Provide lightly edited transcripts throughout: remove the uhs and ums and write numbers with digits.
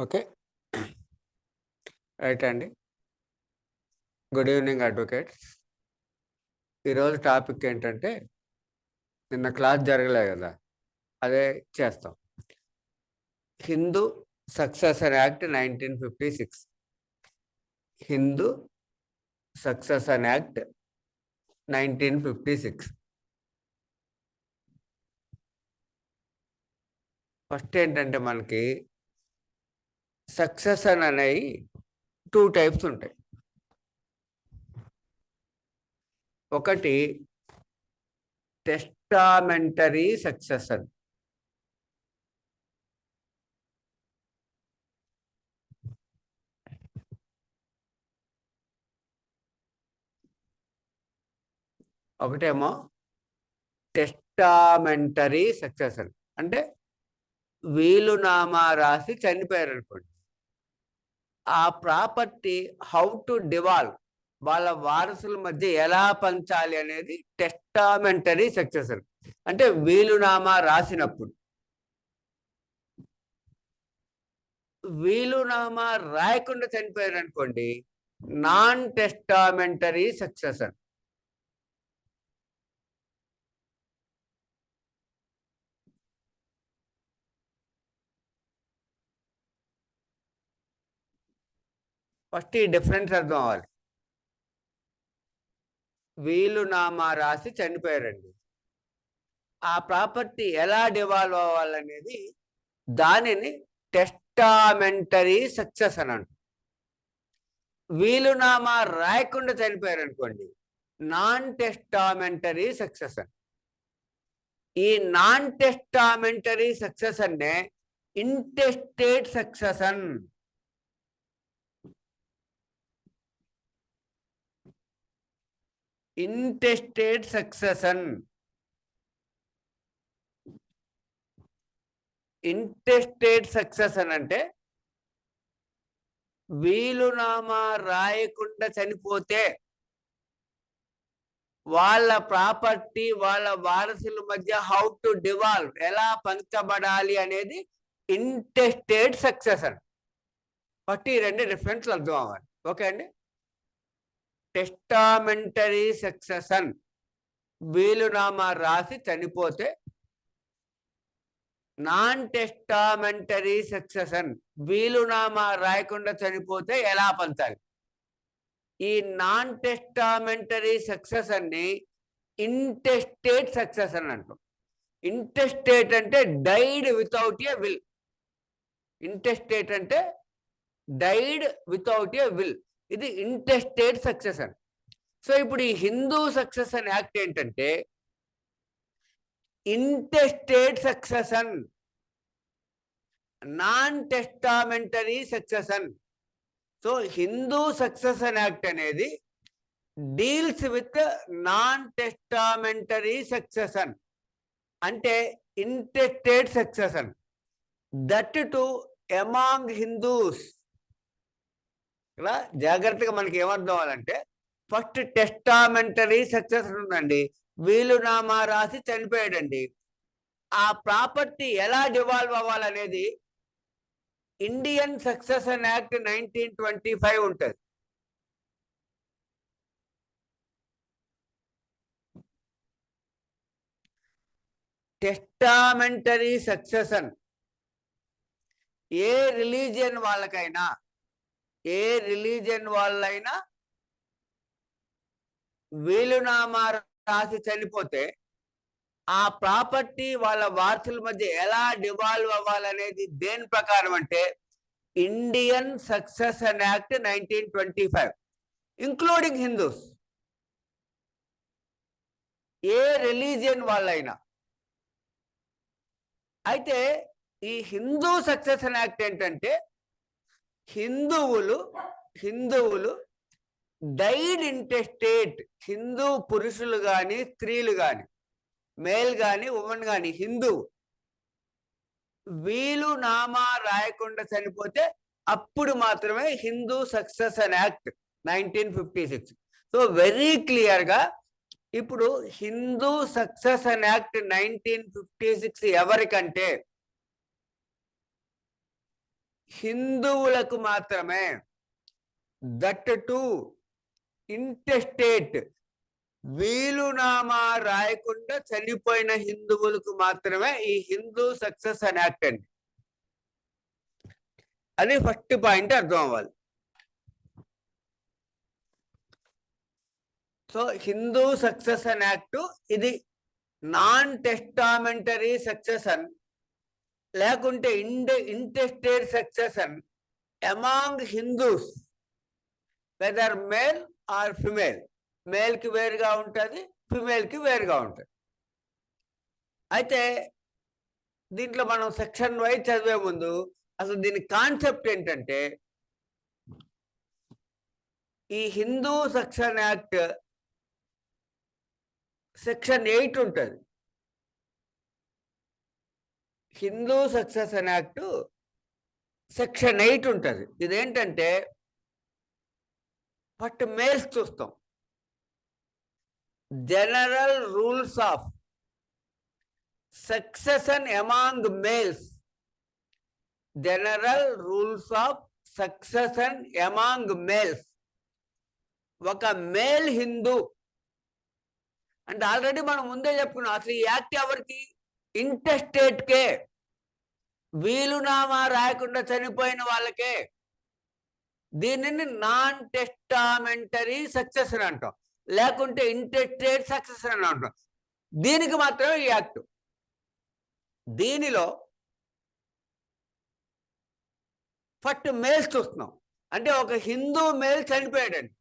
Okay. Right అండి. Good evening advocates. ఈరోజు topic ఏంటంటే, నిన్న క్లాస్ జరగలే కదా, అదే చేస్తాం. Hindu successor act 1956. Hindu successor act 1956. First ఏంటంటే మనకి సక్సెసర్ అనేవి 2 టైప్స్ ఉంటాయి. ఒకటి టెస్టామెంటరీ సక్సెసర్. ఒకటేమో టెస్టామెంటరీ సక్సెసర్ అంటే వీలునామా రాసి చనిపోయారు అనుకోండి, ఆ ప్రాపర్టీ హౌ టు డివాల్వ్, వాళ్ళ వారసుల మధ్య ఎలా పంచాలి అనేది టెస్టామెంటరీ సక్సెసర్. అంటే వీలునామా రాసినప్పుడు. వీలునామా రాయకుండా చనిపోయారు అనుకోండి, నాన్ టెస్టామెంటరీ సక్సెసర్. ఫస్ట్ ఈ డిఫరెన్స్ అర్థం అవ్వాలి. వీలునామా రాసి చనిపోయారండి, ఆ ప్రాపర్టీ ఎలా డివాల్వ్ అవ్వాలనేది దానిని టెస్టామెంటరీ సక్సెస్ అని అంటారు. వీలునామా రాయకుండా చనిపోయారు అనుకోండి, నాన్ టెస్టామెంటరీ సక్సెసర్. ఈ నాన్ టెస్టామెంటరీ సక్సెసర్ నే ఇంటెస్టేట్ సక్సెసన్. ఇంటెస్టేట్ సక్సెసన్. ఇంటెస్టేట్ సక్సెసన్ అంటే వీలునామా రాయకుండా చనిపోతే వాళ్ళ ప్రాపర్టీ వాళ్ళ వారసుల మధ్య హౌ టు డివాల్వ్, ఎలా పంచబడాలి అనేది ఇంటెస్టేట్ సక్సెసర్. బట్టి ఈ రెండు డిఫరెన్స్ అర్థం అవ్వాలి. ఓకే అండి. టెస్టామెంటరీ సక్సెసన్ వీలునామా రాసి చనిపోతే, నాన్ టెస్టామెంటరీ సక్సెసన్ వీలునామా రాయకుండా చనిపోతే ఎలా పంచాలి. ఈ నాన్ టెస్టామెంటరీ సక్సెసర్ ని ఇంటెస్టేట్ సక్సెసర్ అంటాం. ఇంటెస్టేట్ అంటే died without a will. Intestate అంటే డైడ్ వితౌట్ ఏ విల్. ఇది ఇంటెస్టేట్ సక్సెసర్. సో ఇప్పుడు ఈ హిందూ సక్సెసన్ యాక్ట్ ఏంటంటే intestate succession, non testamentary succession. So Hindu succession act అనేది deals with non testamentary succession, అంటే intestate succession, that too among Hindus. ఇలా జాగ్రత్తగా మనకి ఏమర్థం అవ్వాలంటే, ఫస్ట్ టెస్టామెంటరీ సక్సెసన్ ఉందండి, వీలునామా రాసి చనిపోయాడండి, ఆ ప్రాపర్టీ ఎలా డివాల్వ్ అవ్వాలనేది ఇండియన్ సక్సెసన్ యాక్ట్ 1925 ఉంటుంది. టెస్టామెంటరీ సక్సెసన్ ఏ రిలీజియన్ వాళ్ళకైనా, ఏ రిలీజియన్ వాళ్ళైనా వీలునామా రాసి చనిపోతే ఆ ప్రాపర్టీ వాళ్ళ వారసుల మధ్య ఎలా డివాల్వ్ అవ్వాలనేది దేని ప్రకారం అంటే ఇండియన్ సక్సెసన్ యాక్ట్ 1925, ఇంక్లూడింగ్ హిందూస్, ఏ రిలీజియన్ వాళ్ళైనా. అయితే ఈ హిందూ సక్సెసన్ యాక్ట్ ఏంటంటే హిందువులు డైడ్ ఇంటెస్టేట్, హిందూ పురుషులు కానీ స్త్రీలు కానీ, మేల్ కానీ ఉమెన్ కానీ, హిందూ వీలునామా రాయకుండా చనిపోతే అప్పుడు మాత్రమే Hindu succession act 1956. So very క్లియర్గా ఇప్పుడు హిందూ సక్సెసన్ యాక్ట్ 1956 ఎవరికంటే హిందువులకు మాత్రమే, దట్ టు ఇంటెస్టేట్, వీలునామా రాయకుండా చనిపోయిన హిందువులకు మాత్రమే ఈ హిందూ సక్సెషన్ యాక్ట్ అండి. అది ఫస్ట్ పాయింట్ అర్థం అవ్వాలి. సో హిందూ సక్సెషన్ యాక్ట్ ఇది నాన్ టెస్టామెంటరీ సక్సెషన్ లేకుంటే intestate succession among Hindus, whether male or female. మేల్కి వేరుగా ఉంటుంది, ఫిమేల్కి వేరుగా ఉంటుంది. అయితే దీంట్లో మనం సెక్షన్ వైజ్ చదివే ముందు అసలు దీని కాన్సెప్ట్ ఏంటంటే, ఈ హిందూ సక్సెషన్ యాక్ట్ సెక్షన్ 8 ఉంటుంది. హిందూ సక్సెషన్ యాక్ట్ సెక్షన్ 8 ఉంటుంది. ఇదేంటంటే ఫస్ట్ మేల్స్ చూస్తాం. General rules of succession among males. General rules of succession among males. ఒక మేల్ హిందూ అంటే ఆల్రెడీ మనం ముందే చెప్పుకున్నాం, అసలు ఈ యాక్ట్ ఎవరికి? ఇంటెస్టేట్కే, వీలునామా రాయకుండా చనిపోయిన వాళ్ళకే. దీనిని నాన్ టెస్టామెంటరీ సక్సెషన్ అంటాం, లేకుంటే ఇంటెస్టేట్ సక్సెషన్ అని అంటాం. దీనికి మాత్రమే ఈ యాక్ట్. దీనిలో ఫస్ట్ మేల్స్ చూస్తున్నాం. అంటే ఒక హిందూ మేల్ చనిపోయాడండి,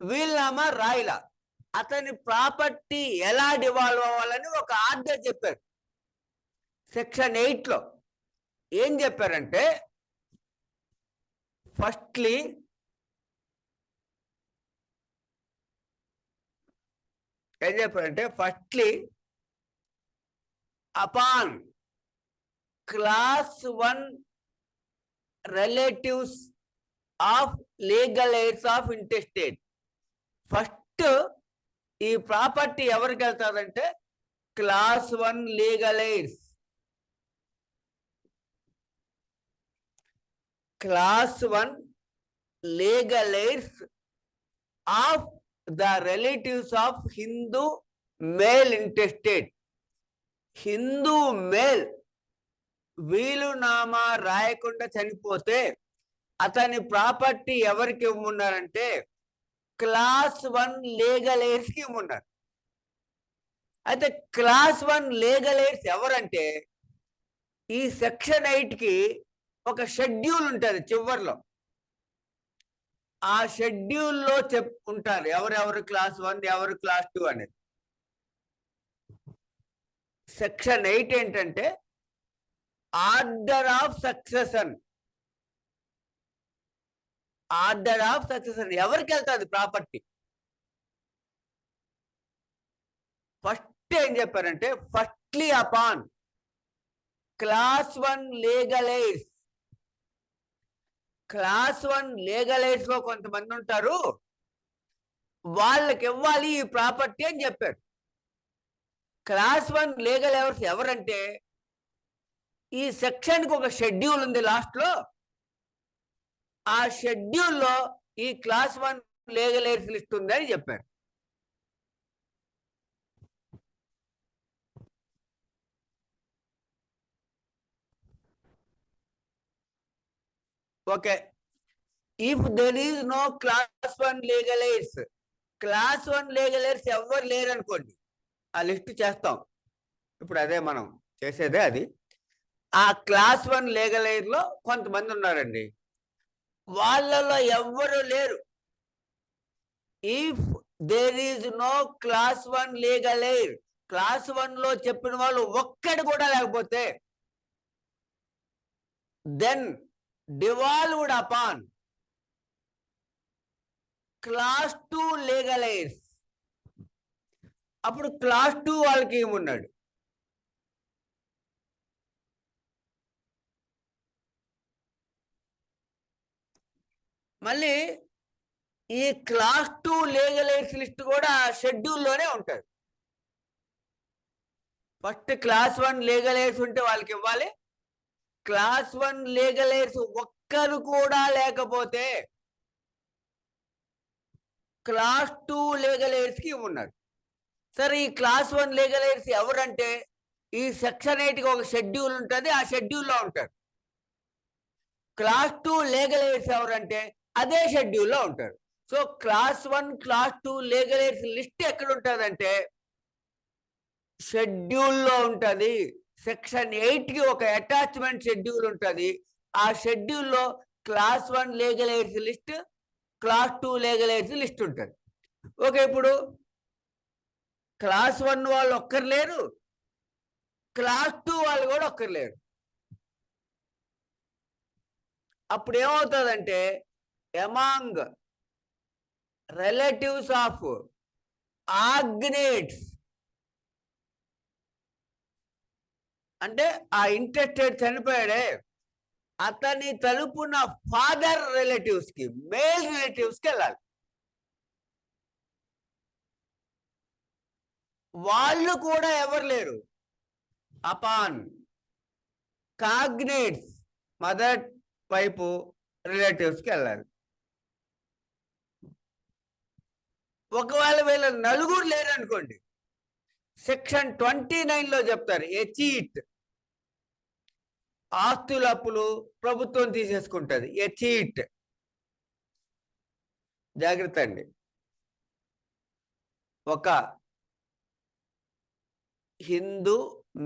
వీలునామా రాయిలా, అతని ప్రాపర్టీ ఎలా డివాల్వ్ అవ్వాలని ఒక ఆర్డర్ చెప్పారు. సెక్షన్ 8లో ఏం చెప్పారంటే, ఫస్ట్లీ ఏం చెప్పారంటే firstly upon class 1 relatives of legal heirs of intestate. First ఈ ప్రాపర్టీ ఎవరికి వెళ్తారంటే class 1 legal heirs. Class 1 legal heirs of the relatives of Hindu male intestate. Hindu male వీలునామా రాయకుండా చనిపోతే అతని ప్రాపర్టీ ఎవరికి ఇవ్వమన్నారంటే క్లాస్ 1 లీగల్ ఎయిర్స్ కి ఇవ్వమన్నారు. అయితే క్లాస్ 1 లీగల్ ఎయిర్స్ ఎవరంటే, ఈ సెక్షన్ 8కి ఒక షెడ్యూల్ ఉంటుంది చివర్లో. ఆ షెడ్యూల్లో ఉంటారు ఎవరెవరు క్లాస్ 1, ఎవరు క్లాస్ 2 అనేది. సెక్షన్ 8 ఏంటంటే order of succession. Order of succession ఎవరికి వెళ్తుంది ప్రాపర్టీ? ఫస్ట్ ఏం చెప్పారంటే firstly upon class 1 legal heirs. Class 1 legal heirs లో కొంతమంది ఉంటారు, వాళ్ళకి ఇవ్వాలి ఈ ప్రాపర్టీ అని చెప్పారు. క్లాస్ 1 లీగల్ ఎయిర్స్ ఎవరంటే, ఈ సెక్షన్కి ఒక షెడ్యూల్ ఉంది లాస్ట్ లో. ఆ షెడ్యూల్లో ఈ క్లాస్ 1 లీగల్ ఎయిర్స్ లిస్ట్ ఉంది అని చెప్పారు. Okay, if there is no class 1 legal heirs, class 1 legal heirs ఎవరు లేరు అనుకోండి, ఆ లిస్ట్ చేస్తాం. ఇప్పుడు అదే మనం చేసేదే అది. ఆ క్లాస్ 1 లీగల్ ఎయిర్ లో కొంతమంది ఉన్నారండి, వాళ్ళలో ఎవ్వరు లేరు. If there is no class 1 legal heir, class 1 లో చెప్పిన వాళ్ళు ఒక్కడు కూడా లేకపోతే, then devolved upon class 2 legal heirs. అప్పుడు క్లాస్ 2 వాళ్ళకి ఏమున్నాడు? మళ్ళీ ఈ క్లాస్ 2 లీగల్ ఎయిడ్స్ లిస్ట్ కూడా షెడ్యూల్లోనే ఉంటుంది. ఫస్ట్ క్లాస్ 1 లీగల్ ఎయిడ్స్ ఉంటే వాళ్ళకి ఇవ్వాలి, క్లాస్ 1 లీగల్ ఎయిడ్స్ ఒక్కరు కూడా లేకపోతే క్లాస్ 2 లీగల్ ఎయిడ్స్ కి ఉన్నారు. సరే, ఈ క్లాస్ 1 లీగల్ ఎయిడ్స్ ఎవరంటే ఈ సెక్షన్ 8 కి ఒక షెడ్యూల్ ఉంటుంది, ఆ షెడ్యూల్లో ఉంటారు. క్లాస్ 2 లీగల్ ఎయిడ్స్ ఎవరంటే అదే షెడ్యూల్లో ఉంటారు. So class 1 class 2 legal AIDS list ఎక్కడ ఉంటుందంటే షెడ్యూల్లో ఉంటుంది. సెక్షన్ 8 కి ఒక అటాచ్మెంట్ షెడ్యూల్ ఉంటుంది. ఆ షెడ్యూల్లో class 1 legal AIDS list, class 2 legal AIDS list ఉంటుంది. ఓకే, ఇప్పుడు క్లాస్ 1 వాళ్ళు ఒక్కరు లేరు, క్లాస్ 2 వాళ్ళు కూడా ఒక్కరు లేరు. అప్పుడు ఏమవుతుందంటే అమాంగ్ రిలేటివ్స్ ఆఫ్ ఆగ్నేట్స్, అంటే ఆ ఇంట్రెస్టెడ్ చనిపోయాడే అతని తలుపున ఫాదర్ రిలేటివ్స్ కి, మేల్ రిలేటివ్స్ కి వెళ్ళాలి. వాళ్ళు కూడా ఎవరు లేరు. అపాన్ కాగ్నేట్స్ మదర్ వైపు రిలేటివ్స్ కి వెళ్ళాలి. ఒకవేళ వీళ్ళ నలుగురు లేరు అనుకోండి, సెక్షన్ 29లో చెప్తారు ఏ చీట్, ఆస్తుల అప్పులు ప్రభుత్వం తీసేసుకుంటుంది. ఏ చీట్, జాగ్రత్త అండి. ఒక హిందూ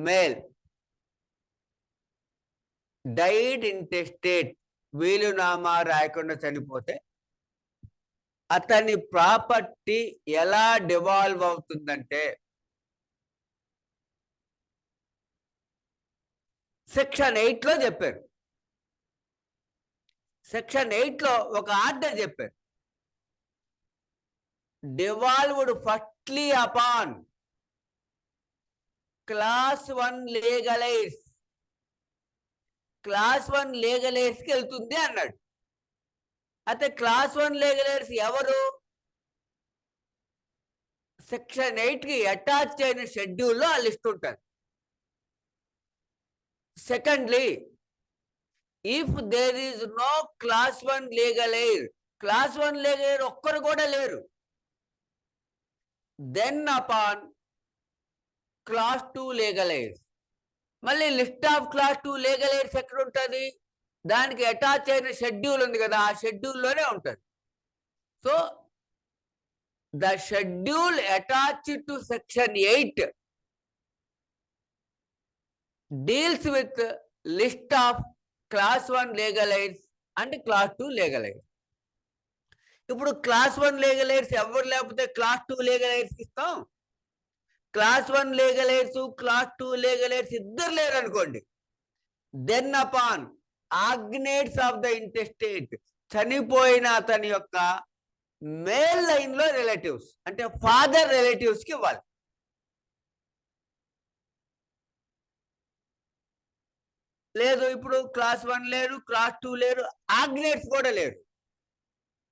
మేల్ డైడ్ ఇంటెస్టేట్, వీలునామా రాయకుండా చనిపోతే అతని ప్రాపర్టీ ఎలా డివాల్వ్ అవుతుందంటే సెక్షన్ 8లో చెప్పారు. సెక్షన్ 8లో ఒక ఆర్డర్ చెప్పారు. Devolved firstly upon class 1 legal heirs, class 1 legal heirs కి వెళ్తుంది అన్నాడు. అయితే క్లాస్ 1 లీగల్ ఎయిడ్స్ ఎవరు? సెక్షన్ 8 కి అటాచ్ అయిన షెడ్యూల్లో ఆ లిస్ట్ ఉంటుంది. Secondly, if there is no class 1 legal heir, class 1 legal heir ఒక్కరు కూడా లేరు, then upon class 2 legal heirs. మళ్ళీ list of class 2 legal heirs ఎక్కడ ఉంటుంది? దానికి అటాచ్ అయిన షెడ్యూల్ ఉంది కదా, ఆ షెడ్యూల్లోనే ఉంటుంది. So the schedule attached to section 8 deals with list of class 1 legal heirs and class 2 legal heirs. ఇప్పుడు క్లాస్ 1 లీగల్ ఎయిడ్స్ ఎవరు లేకపోతే క్లాస్ 2 లీగల్ ఎయిడ్స్ ఇస్తాం. Class 1 legal heirs, class 2 legal heirs ఇద్దరు లేరు అనుకోండి, then upon agnates of the intestate, చనిపోయిన అతని యొక్క మేల్ లైన్ లో రిలేటివ్స్, అంటే ఫాదర్ రిలేటివ్స్ కి ఇవ్వాలి. లేదు, ఇప్పుడు క్లాస్ 1 లేరు, క్లాస్ 2 లేరు, ఆగ్నేట్స్ కూడా లేరు.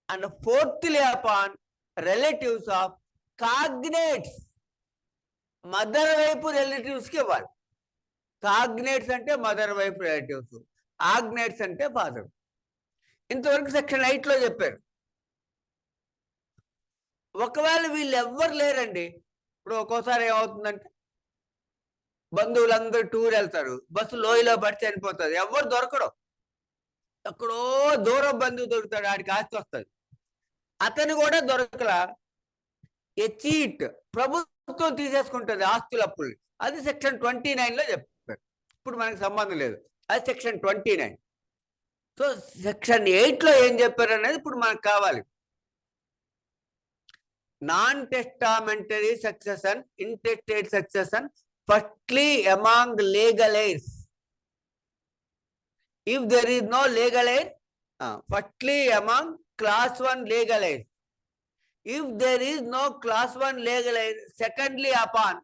And fourthly upon relatives of cognates, mother వైపు రిలేటివ్స్ కి ఇవ్వాలి. కాగ్నేట్స్ అంటే మదర్ వైపు రిలేటివ్స్, ఆగ్నేట్స్ అంటే ఫాదర్. ఇంతవరకు సెక్షన్ 8లో చెప్పారు. ఒకవేళ వీళ్ళు ఎవ్వరు లేరండి, ఇప్పుడు ఒక్కోసారి ఏమవుతుందంటే బంధువులందరూ టూర్ వెళ్తారు, బస్సు లోయలో పడి చనిపోతుంది, ఎవరు దొరకడు. ఎక్కడో దూరం బంధువు దొరుకుతాడు, ఆడికి ఆస్తి వస్తుంది. అతను కూడా దొరకలా, ఏ చీట్, ప్రభుత్వం తీసేసుకుంటుంది ఆస్తుల అప్పులు. అది సెక్షన్ 29లో చెప్పారు. ఇప్పుడు మనకి సంబంధం లేదు, అది సెక్షన్ 29. సో సెక్షన్ 8లో ఏం చెప్పారు అనేది ఇప్పుడు మనకు కావాలి. Non testamentary succession, intestate succession firstly among legal heirs. If there is no legal aid, firstly among class 1 legal aid. If there is no class 1 legal aid, secondly upon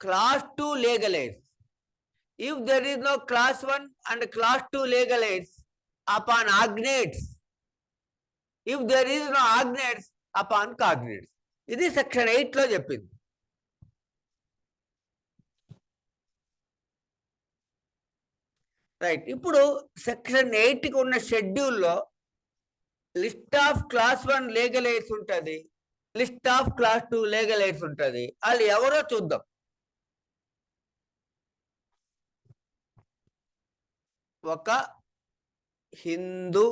class 2 legal aid. If there is no class 1 and class 2 legal aids, upon agnates. If there is no agnates, upon cognates. ఇది section 8లో చెప్పింది. Right. ఇప్పుడు section 8కి ఉన్న షెడ్యూల్లో list of class 1 legal heirs ఉంటుంది, list of class 2 legal heirs ఉంటుంది. వాళ్ళు ఎవరో చూద్దాం. ఒక హిందూ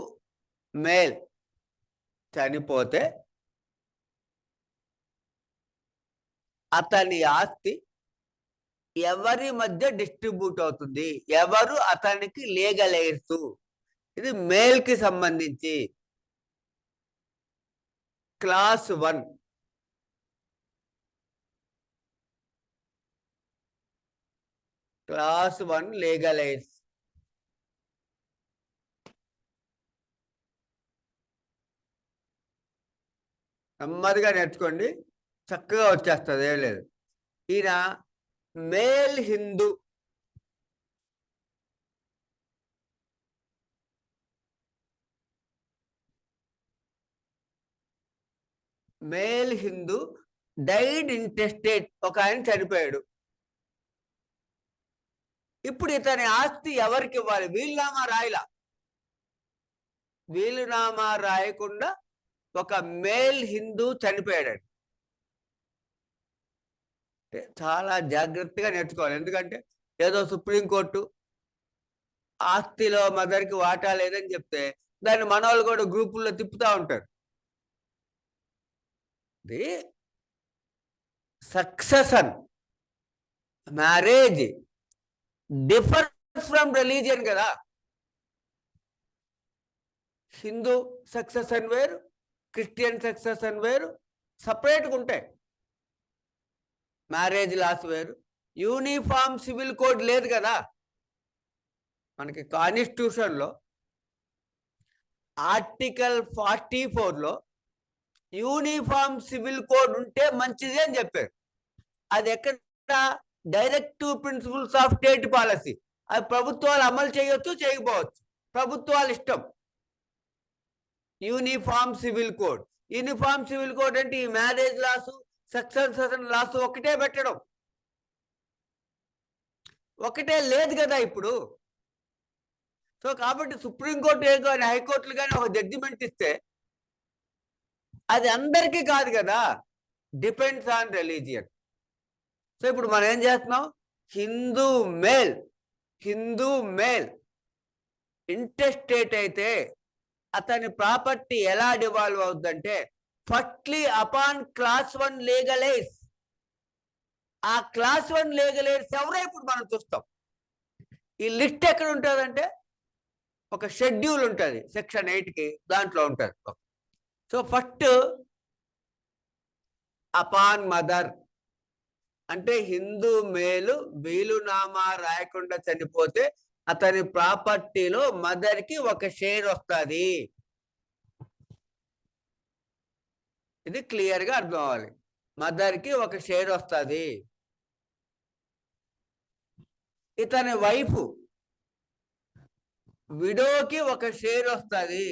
మేల్ చనిపోతే అతని ఆస్తి ఎవరి మధ్య డిస్ట్రిబ్యూట్ అవుతుంది, ఎవరు అతనికి లీగల్ ఎయిర్స్. ఇది మేల్ కి సంబంధించి క్లాస్ 1. Class 1 legal heirs. నెమ్మదిగా నేర్చుకోండి, చక్కగా వచ్చేస్తుంది, ఏం లేదు. ఈయన male Hindu. Male Hindu died intestate. ఒక ఆయన చనిపోయాడు. ఇప్పుడు ఇతని ఆస్తి ఎవరికి ఇవ్వాలి? వీలునామా రాయలా. వీలునామా రాయకుండా ఒక మేల్ హిందూ చనిపోయాడు. చాలా జాగ్రత్తగా నేర్చుకోవాలి. ఎందుకంటే ఏదో సుప్రీంకోర్టు ఆస్తిలో మదర్కి వాటా లేదని చెప్తే దాన్ని మనవాళ్ళు కూడా గ్రూపుల్లో తిప్పుతూ ఉంటారు. ఇది succession, marriage differs from religion కదా. హిందూ సక్సెషన్ వేరు, క్రిస్టియన్ సక్సెషన్ వేరు, సపరేట్గా ఉంటాయి. మ్యారేజ్ లాస్ వేరు. యూనిఫామ్ సివిల్ కోడ్ లేదు కదా మనకి. కాన్స్టిట్యూషన్లో ఆర్టికల్ 44లో యూనిఫామ్ సివిల్ కోడ్ ఉంటే మంచిది అని చెప్పారు. అది ఎక్కడ? Directive principles of state policy. అది ప్రభుత్వాలు అమలు చేయొచ్చు, చేయకపోవచ్చు, ప్రభుత్వాలు ఇష్టం. Uniform civil code. Uniform civil code అంటే ఈ మ్యారేజ్ లాసు, సక్సెషన్ లాసు ఒకటే పెట్టడం. ఒకటే లేదు కదా ఇప్పుడు. సో కాబట్టి సుప్రీంకోర్టు కానీ హైకోర్టులు కానీ ఒక జడ్జిమెంట్ ఇస్తే అది అందరికీ కాదు కదా, డిపెండ్స్ ఆన్ రిలీజియన్. సో ఇప్పుడు మనం ఏం చేస్తున్నాం? హిందూ మేల్ ఇంటెస్టేట్ అయితే అతని ప్రాపర్టీ ఎలా డివాల్వ్ అవుతుందంటే firstly upon class 1 legal heirs. ఆ క్లాస్ 1 లీగల్ ఎయిర్స్ ఎవరో ఇప్పుడు మనం చూస్తాం. ఈ లిస్ట్ ఎక్కడ ఉంటుందంటే ఒక షెడ్యూల్ ఉంటుంది సెక్షన్ 8కి, దాంట్లో ఉంటుంది. సో ఫస్ట్ అపాన్ మదర్ అంటే హిందూ మేలు వీలునామా రాయకుండా చనిపోతే అతని ప్రాపర్టీలో మదర్కి ఒక షేర్ వస్తుంది. ఇది క్లియర్గా అర్థం అవ్వాలి. మదర్కి ఒక షేర్ వస్తుంది. ఇతని వైఫ్ విడోకి ఒక షేర్ వస్తుంది.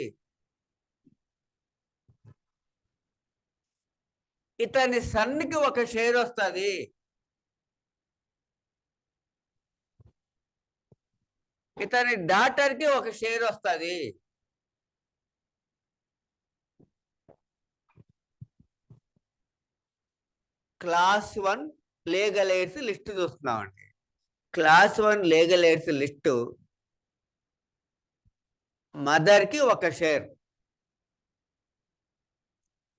ఇతని సన్కి ఒక షేర్ వస్తుంది. ఇతని డాటర్కి ఒక షేర్ వస్తుంది. క్లాస్ 1 లీగల్ ఎయిడ్స్ లిస్ట్ చూస్తున్నామండి. క్లాస్ 1 లీగల్ ఎయిడ్స్ లిస్టు మదర్కి ఒక షేర్.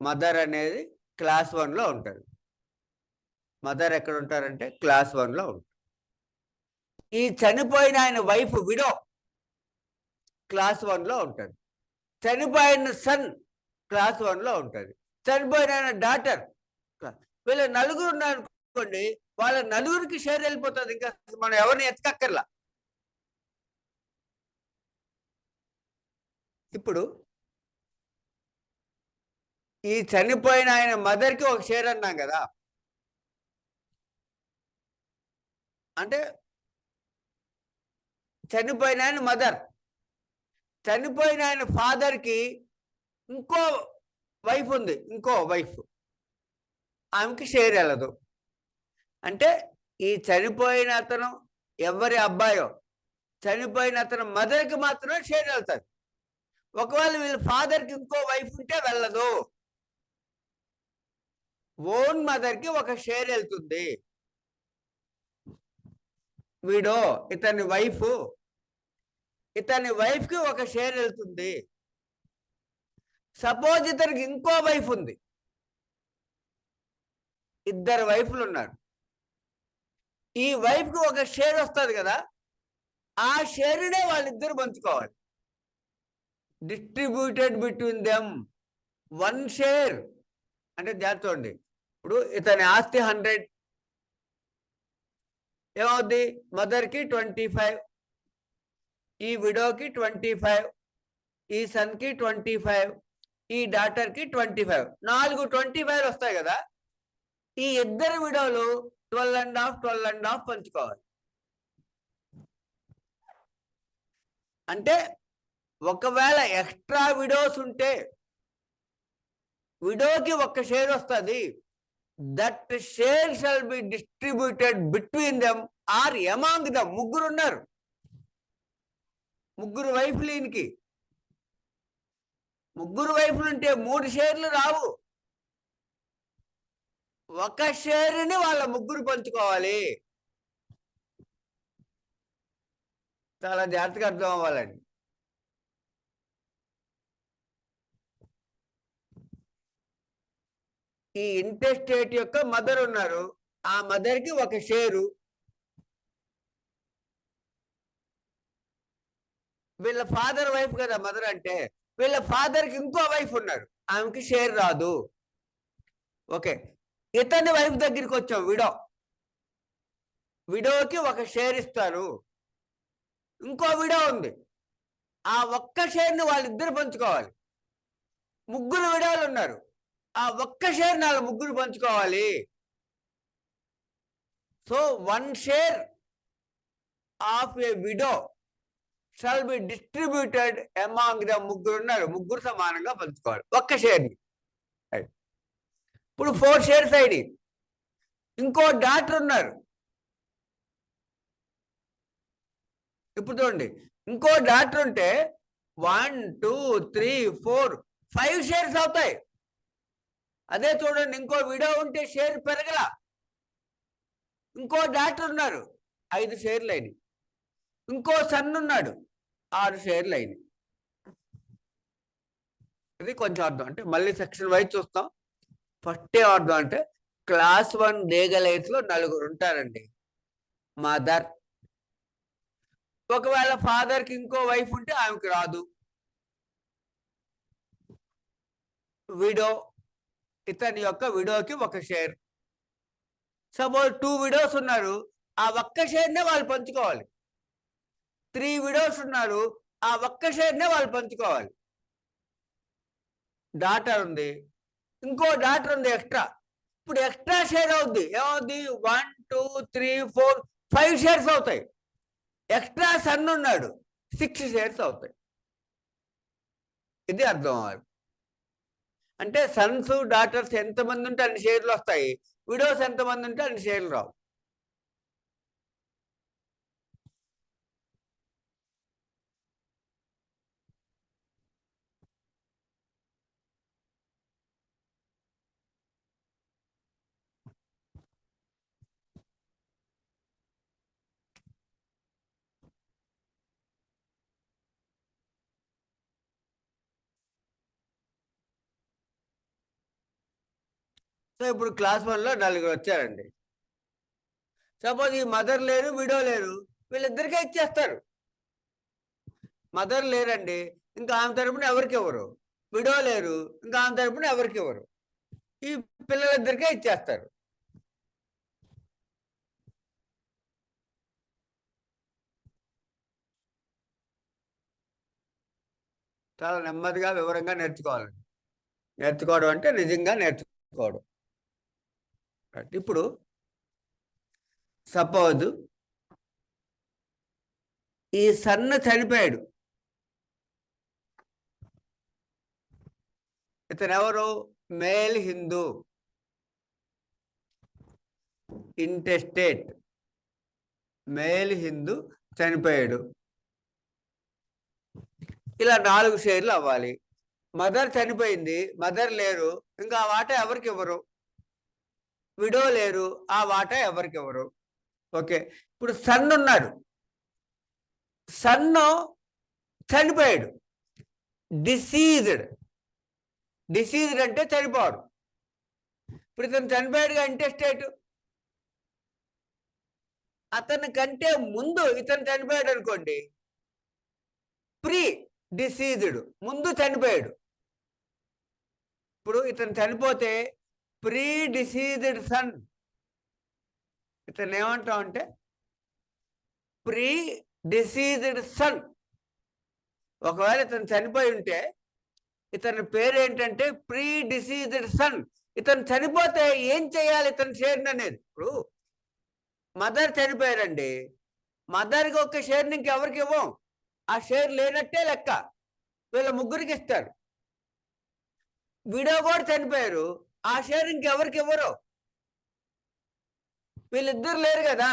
మదర్ అనేది క్లాస్ 1లో ఉంటారు. మదర్ ఎక్కడ ఉంటారంటే క్లాస్ 1లో ఉంటారు. ఈ చనిపోయిన ఆయన వైఫ్ విడో క్లాస్ 1లో ఉంటుంది. చనిపోయిన సన్ క్లాస్ 1లో ఉంటుంది. చనిపోయిన ఆయన డాటర్. వీళ్ళ నలుగురు ఉన్నారనుకోండి, వాళ్ళ నలుగురికి షేర్ వెళ్ళిపోతుంది. ఇంకా మనం ఎవరిని ఎత్తుకక్కర్లా. ఇప్పుడు ఈ చనిపోయిన ఆయన మదర్కి ఒక షేర్ అన్నాం కదా, అంటే చనిపోయిన ఆయన మదర్. చనిపోయిన ఆయన ఫాదర్కి ఇంకో వైఫ్ ఉంది, ఇంకో వైఫ్, ఆమెకి షేర్ వెళ్ళదు. అంటే ఈ చనిపోయిన అతను ఎవరి అబ్బాయో చనిపోయిన అతని మదర్కి మాత్రమే షేర్ వెళ్తుంది. ఒకవేళ వీళ్ళ ఫాదర్కి ఇంకో వైఫ్ ఉంటే వెళ్ళదు. ఓన్ మదర్కి ఒక షేర్ వెళ్తుంది. వీడో ఇతని వైఫ్కి ఒక షేర్ వెళ్తుంది. సపోజ్ ఇతనికి ఇంకో వైఫ్ ఉంది, ఇద్దరు వైఫ్లు ఉన్నారు. ఈ వైఫ్కి ఒక షేర్ వస్తుంది కదా, ఆ షేర్నే వాళ్ళిద్దరు పంచుకోవాలి. Distributed between them 1 share. అంటే జాగ్రత్త, ఇప్పుడు ఇతని ఆస్తి 100, ఏమవుద్ది? మదర్కి 25, ఈ విడోకి 25, ఈ సన్కి 25, ఈ డాటర్కి 25. 4 25 వస్తాయి కదా. ఈ ఇద్దరు విడోలు 12.5 పంచుకోవాలి. అంటే ఒకవేళ ఎక్స్ట్రా విడోస్ ఉంటే విడోకి ఒక షేర్ వస్తుంది. That share shall be distributed between them or among them. ముగ్గురు ఉన్నారు, ముగ్గురు వైఫ్లు. ఈయనకి ముగ్గురు వైఫ్లు ఉంటే 3 షేర్లు రావు. ఒక షేర్ని వాళ్ళ ముగ్గురు పంచుకోవాలి. చాలా జాగ్రత్తగా అర్థం అవ్వాలండి. ఈ ఇంటెస్టేట్ యొక్క మదర్ ఉన్నారు, ఆ మదర్కి ఒక షేరు. వీళ్ళ ఫాదర్ వైఫ్ కదా మదర్ అంటే, వీళ్ళ ఫాదర్కి ఇంకో వైఫ్ ఉన్నారు, ఆమెకి షేర్ రాదు. ఓకే, ఇతని వైఫ్ దగ్గరికి వచ్చాం, విడోకి ఒక షేర్ ఇస్తారు. ఇంకో విడో ఉంది, ఆ ఒక్క షేర్ని వాళ్ళిద్దరు పంచుకోవాలి. ముగ్గురు విడోలు ఉన్నారు, ఆ ఒక్క షేర్ వాళ్ళ ముగ్గురు పంచుకోవాలి. So 1 share of A widow shall be distributed among the. ముగ్గురు ఉన్నారు, ముగ్గురు సమానంగా పంచుకోవాలి ఒక్క షేర్ని. ఇప్పుడు 4 షేర్స్ అయ్యి, ఇంకో డాటర్ ఉన్నారు. ఇప్పుడు చూడండి, ఇంకో డాటర్ ఉంటే 1 2 3 4 5 షేర్స్ అవుతాయి. అదే చూడండి, ఇంకో విడో ఉంటే షేర్ పెరగల. ఇంకో డాటర్ ఉన్నారు, 5 షేర్లు అయినాయి. ఇంకో సన్ ఉన్నాడు, 6 షేర్లు అయినాయి. ఇది కొంచెం అర్థం. అంటే మళ్ళీ సెక్షన్ వైజ్ చూస్తాం. ఫస్ట్ ఏం అర్థం అంటే, క్లాస్ 1 లీగల్ ఎయిడ్స్లో 4 ఉంటారండి. మదర్, ఒకవేళ ఫాదర్కి ఇంకో వైఫ్ ఉంటే ఆమెకి రాదు. విడో, ఇతని యొక్క విడోకి ఒక షేర్. సపోజ్ 2 విడోస్ ఉన్నారు, ఆ ఒక్క షేర్నే వాళ్ళు పంచుకోవాలి. 3 విడోస్ ఉన్నారు, ఆ ఒక్క షేర్నే వాళ్ళు పంచుకోవాలి. డాటర్ ఉంది, ఇంకో డాటర్ ఉంది ఎక్స్ట్రా. ఇప్పుడు ఎక్స్ట్రా షేర్ అవుద్ది, ఏమవుద్ది? 1 2 3 4 5 షేర్స్ అవుతాయి. ఎక్స్ట్రా సన్ ఉన్నాడు, 6 షేర్స్ అవుతాయి. ఇది అర్థం అవ్వాలి. అంటే సన్స్ డాటర్స్ ఎంతమంది ఉంటే అన్ని షేర్లు వస్తాయి, విడోస్ ఎంతమంది ఉంటే అన్ని షేర్లు రావు. సో ఇప్పుడు క్లాస్ 1లో 4 వచ్చారండి. సపోజ్ ఈ మదర్ లేరు, విడో లేరు, వీళ్ళిద్దరికే ఇచ్చేస్తారు. మదర్ లేరండి, ఇంకా ఆమె తరపున ఎవరికి ఇవ్వరు. విడో లేరు, ఇంకా ఆమె తరపున ఎవరికి ఇవ్వరు. ఈ పిల్లలిద్దరికే ఇచ్చేస్తారు. చాలా నెమ్మదిగా వివరంగా నేర్చుకోవాలండి. నేర్చుకోవడం అంటే నిజంగా నేర్చుకోవడం. ఇప్పుడు సపోజ్ ఈ సన్న చనిపోయాడు. ఇతను ఎవరు? Male Hindu, intestate male Hindu చనిపోయాడు. ఇలా 4 షేర్లు అవ్వాలి. మదర్ చనిపోయింది, మదర్ లేరు, ఇంకా ఆ వాటా ఎవరికి ఇవ్వరు. విడో లేరు, ఆ వాటా ఎవరికి ఇవ్వరు. ఓకే, ఇప్పుడు సన్ ఉన్నాడు, సన్ను చనిపోయాడు, డిసీజ్డ్. డిసీజ్డ్ అంటే చనిపోవడం. ఇప్పుడు ఇతను చనిపోయాడుగా ఇంటెస్టేట్, అతని కంటే ముందు ఇతను చనిపోయాడు అనుకోండి, ప్రీ డిసీజ్డ్, ముందు చనిపోయాడు. ఇప్పుడు ఇతను చనిపోతే ప్రీ డిసీజ్డ్ సన్, ఇతను ఏమంటాం అంటే ప్రీ డిసీజ్డ్ సన్. ఒకవేళ ఇతను చనిపోయి ఉంటే ఇతని పేరు ఏంటంటే ప్రీ డిసీజ్డ్ సన్. ఇతను చనిపోతే ఏం చేయాలి ఇతని షేర్ని అనేది. ఇప్పుడు మదర్ చనిపోయారండి, మదర్కి ఒక షేర్ని ఇంకెవరికి ఇవ్వం, ఆ షేర్ లేనట్టే లెక్క, వీళ్ళ ముగ్గురికి ఇస్తారు. విడో కూడా చనిపోయారు, ఆ షేర్ ఇంకెవరికి ఇవ్వరు, వీళ్ళిద్దరు లేరు కదా,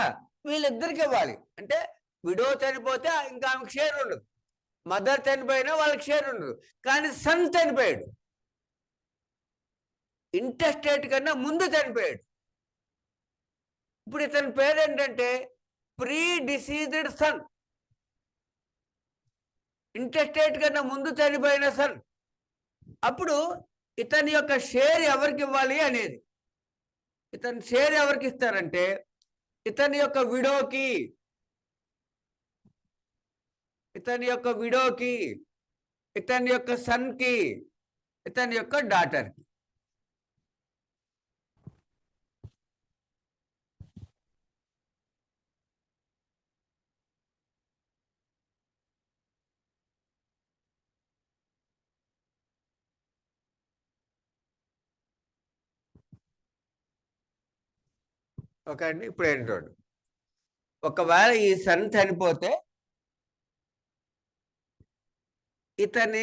వీళ్ళిద్దరికి ఇవ్వాలి. అంటే విడో చనిపోతే ఇంకా ఆమెకు షేర్ ఉండదు, మదర్ చనిపోయినా వాళ్ళకి షేర్ ఉండదు. కానీ సన్ చనిపోయాడు, ఇంటెస్టేట్ కన్నా ముందు చనిపోయాడు. ఇప్పుడు ఇతని పేరు ఏంటంటే ప్రీ డిసీజ్డ్ సన్, ఇంటెస్టేట్ కన్నా ముందు చనిపోయిన సన్. అప్పుడు ఇతని యొక్క షేర్ ఎవరికి ఇవ్వాలి అనేది, ఇతని షేర్ ఎవరికి ఇస్తారంటే ఇతని యొక్క విడోకి, ఇతని యొక్క విడోకి, ఇతని యొక్క సన్కి, ఇతని యొక్క డాటర్కి. ఓకే అండి, ఇప్పుడు ఏంటో ఒకవేళ ఈ సన్ చనిపోతే ఇతని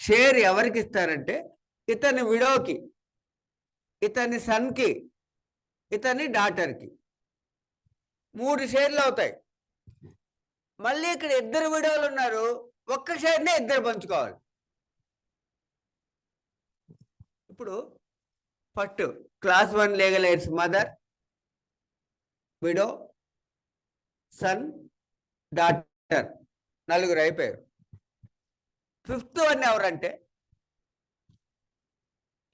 షేర్ ఎవరికి ఇస్తారంటే ఇతని విడోకి, ఇతని సన్కి, ఇతని డాటర్కి 3 షేర్లు అవుతాయి. మళ్ళీ ఇక్కడ 2 విడోలు ఉన్నారు, ఒక్క షేర్నే 2 పంచుకోవాలి. ఇప్పుడు first class 1 legal heirs mother, widow, son, daughter, 4 అయిపోయారు. 5th వన్ ఎవరంటే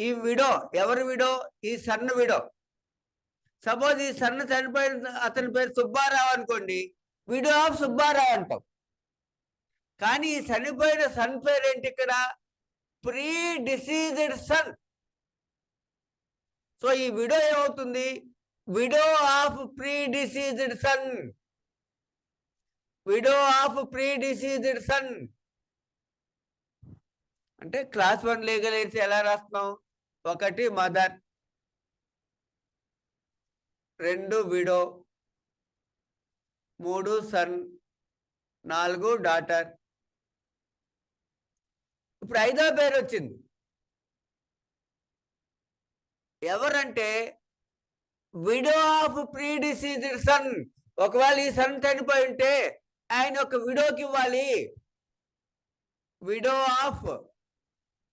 ఈ విడో. ఎవరి విడో? ఈ సన్ విడో. సపోజ్ ఈ సన్ చనిపోయిన అతని పేరు సుబ్బారావు అనుకోండి, విడో ఆఫ్ సుబ్బారావు అంటాం. కానీ ఈ చనిపోయిన సన్ పేరు ఏంటి ఇక్కడ? Predeceased son. సో ఈ విడో ఏమవుతుంది? Widow of predeceased son, widow of predeceased son. అంటే క్లాస్ 1 లీగల్ ఎయిడ్స్ ఎలా రాస్తున్నాం? 1 మదర్, 2 విడో, 3 సన్, 4 డాటర్. ఇప్పుడు 5వ పేరు వచ్చింది, ఎవరంటే widow of predeceased son. ఒకవేళ ఈ సన్ చనిపోయి ఉంటే ఆయన ఒక విడోకి ఇవ్వాలి. Widow of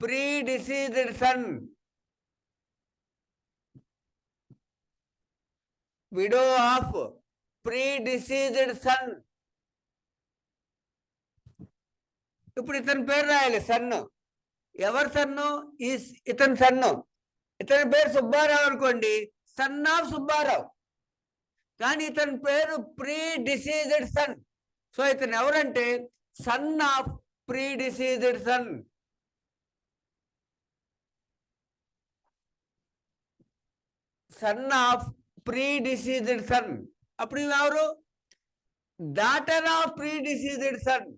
predeceased son, widow of predeceased son. ఇప్పుడు ఇతని పేరు రాయాలి, సన్ను. ఎవరు సన్ను? ఇతని సన్ను. ఇతని పేరు సుబ్బారావు అనుకోండి, సన్ ఆఫ్ సుబ్బారావు. కానీ ఇతని పేరు ప్రీ డిసీజ్డ్ సన్. సో ఇతను ఎవరంటే son of predeceased son. Son of predeceased son. అప్పుడు ఇవి ఎవరు? Daughter of predeceased son.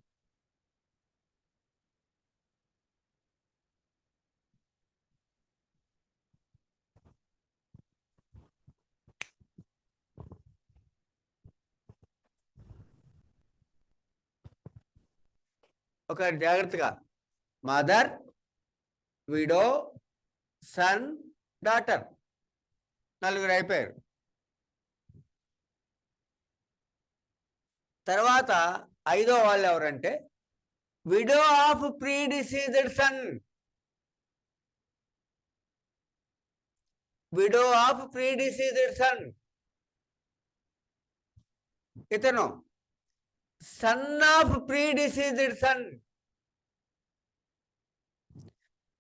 ఒక జాగ్రత్తగా, మదర్, విడో, సన్, డాటర్, 4 అయిపోయారు. తర్వాత 5వ వాళ్ళు ఎవరంటే widow of predeceased son. Widow of predeceased son. ఇతను son of predeceased son.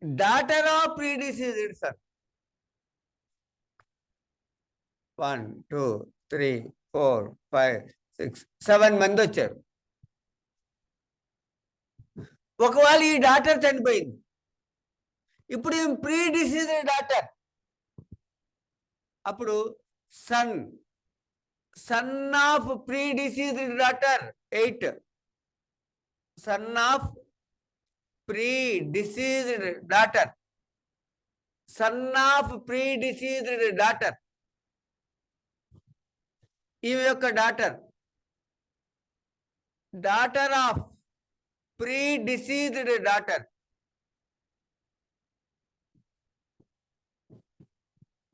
Daughter of predeceased son. 1 2 3 4 5 6 7 మంది వచ్చారు. ఒకవేళ ఈ డాటర్ చనిపోయింది, ఇప్పుడు ఈ ప్రీడిసీజ్డ్ డాటర్. అప్పుడు son son of predeceased daughter 8. Son of predeceased daughter. Son of predeceased daughter. ఈమె యొక్క daughter. Daughter of predeceased daughter.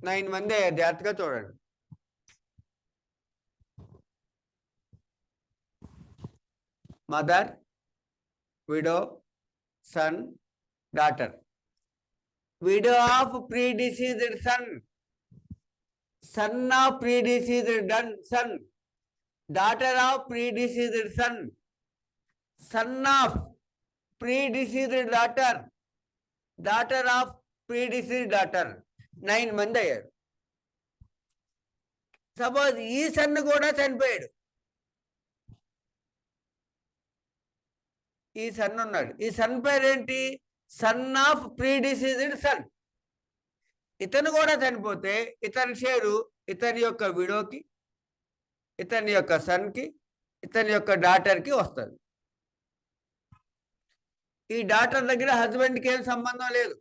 9 మంది జాగ్రత్తగా చూడండి. Mother, widow, son, daughter. Widow of predeceased son. Son of predeceased son. Daughter of predeceased son. Son of predeceased daughter. Daughter of predeceased daughter. 9 మంది అయ్యారు. Suppose ఈ sun కూడా చనిపోయాడు. ఈ sun ఉన్నాడు. ఈ సన్ పేరేంటి? Son of predeceased son. ఇతను కూడా చనిపోతే ఇతని షేరు ఇతని యొక్క విడోకి, ఇతని యొక్క సన్కి, ఇతని యొక్క డాటర్కి వస్తుంది. ఈ డాటర్ దగ్గర హస్బెండ్కి ఏం సంబంధం లేదు.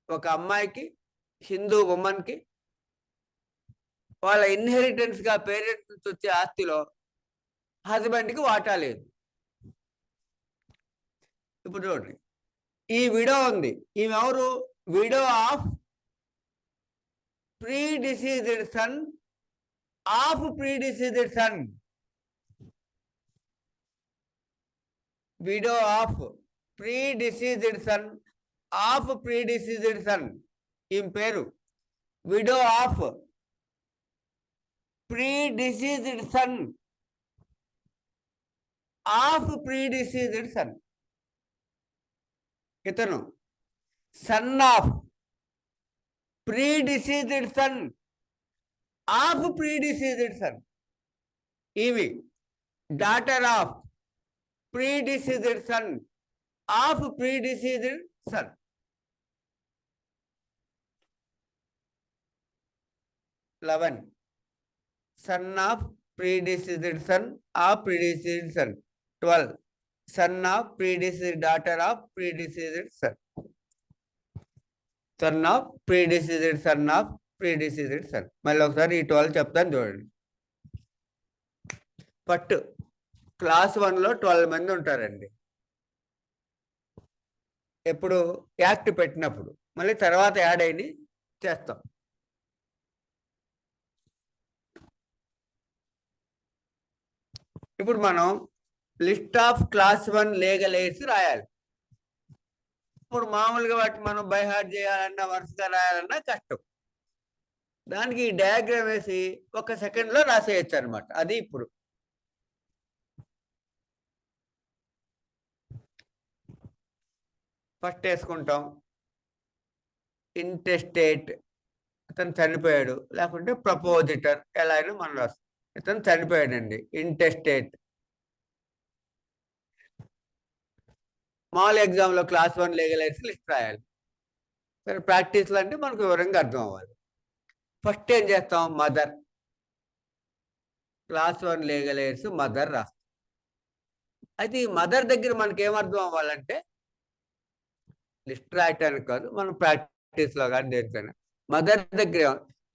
ఒక అమ్మాయికి, హిందూ ఉమెన్కి వాళ్ళ ఇన్హెరిటెన్స్గా పేరెంట్స్ నుంచి వచ్చే ఆస్తిలో హస్బెండ్కి వాటా లేదు. ఇప్పుడు చూడండి, ఈ విడో ఉంది. ఈమె ఎవరు? Widow of predeceased son of predeceased son. Widow of predeceased son of predeceased son. ఈమె పేరు widow of predeceased son of predeceased son. ఇతను son of predeceased son of predeceased son. ఇవి daughter of predeceased son of predeceased son. Son of predeceased son of predeceased son. 12 son of predeceased daughter of predeceased son. Son of predeceased son of predeceased son. మళ్ళీ ఒకసారి ఈ 12 చెప్తాను చూడండి. First class 1లో 12 మంది ఉంటారండి. ఎప్పుడు act పెట్టినప్పుడు, మళ్ళీ తర్వాత యాడ్ అయిన చేస్తాం. ఇప్పుడు మనం list of class 1 legal AIDS రాయాలి. ఇప్పుడు మామూలుగా వాటి మనం బై హార్ట్ చేయాలన్నా, వరుసగా రాయాలన్నా కష్టం. దానికి ఈ డయాగ్రామ్ వేసి 1 సెకండ్లో రాసేయచ్చు అనమాట. అది ఇప్పుడు ఫస్ట్ వేసుకుంటాం. ఇంటెస్టేట్, ఇతను చనిపోయాడు. లేకుంటే ప్రపోజిటర్, ఎలా అయినా మనం రాస్తాం. ఇతను చనిపోయాడండి, ఇంటెస్టేట్. మామూలు ఎగ్జామ్లో క్లాస్ 1 లీగల్ ఎయిడ్స్ లిస్ట్ రాయాలి. సరే, ప్రాక్టీస్లో అంటే మనకు వివరంగా అర్థం అవ్వాలి. ఫస్ట్ ఏం చేస్తాం? Mother. Class 1 legal AIDS mother రాస్తాం. అయితే ఈ మదర్ దగ్గర మనకి ఏమర్థం అవ్వాలంటే, లిస్ట్ రాయటానికి కాదు, మనం ప్రాక్టీస్లో కానీ దేనికైనా మదర్ దగ్గర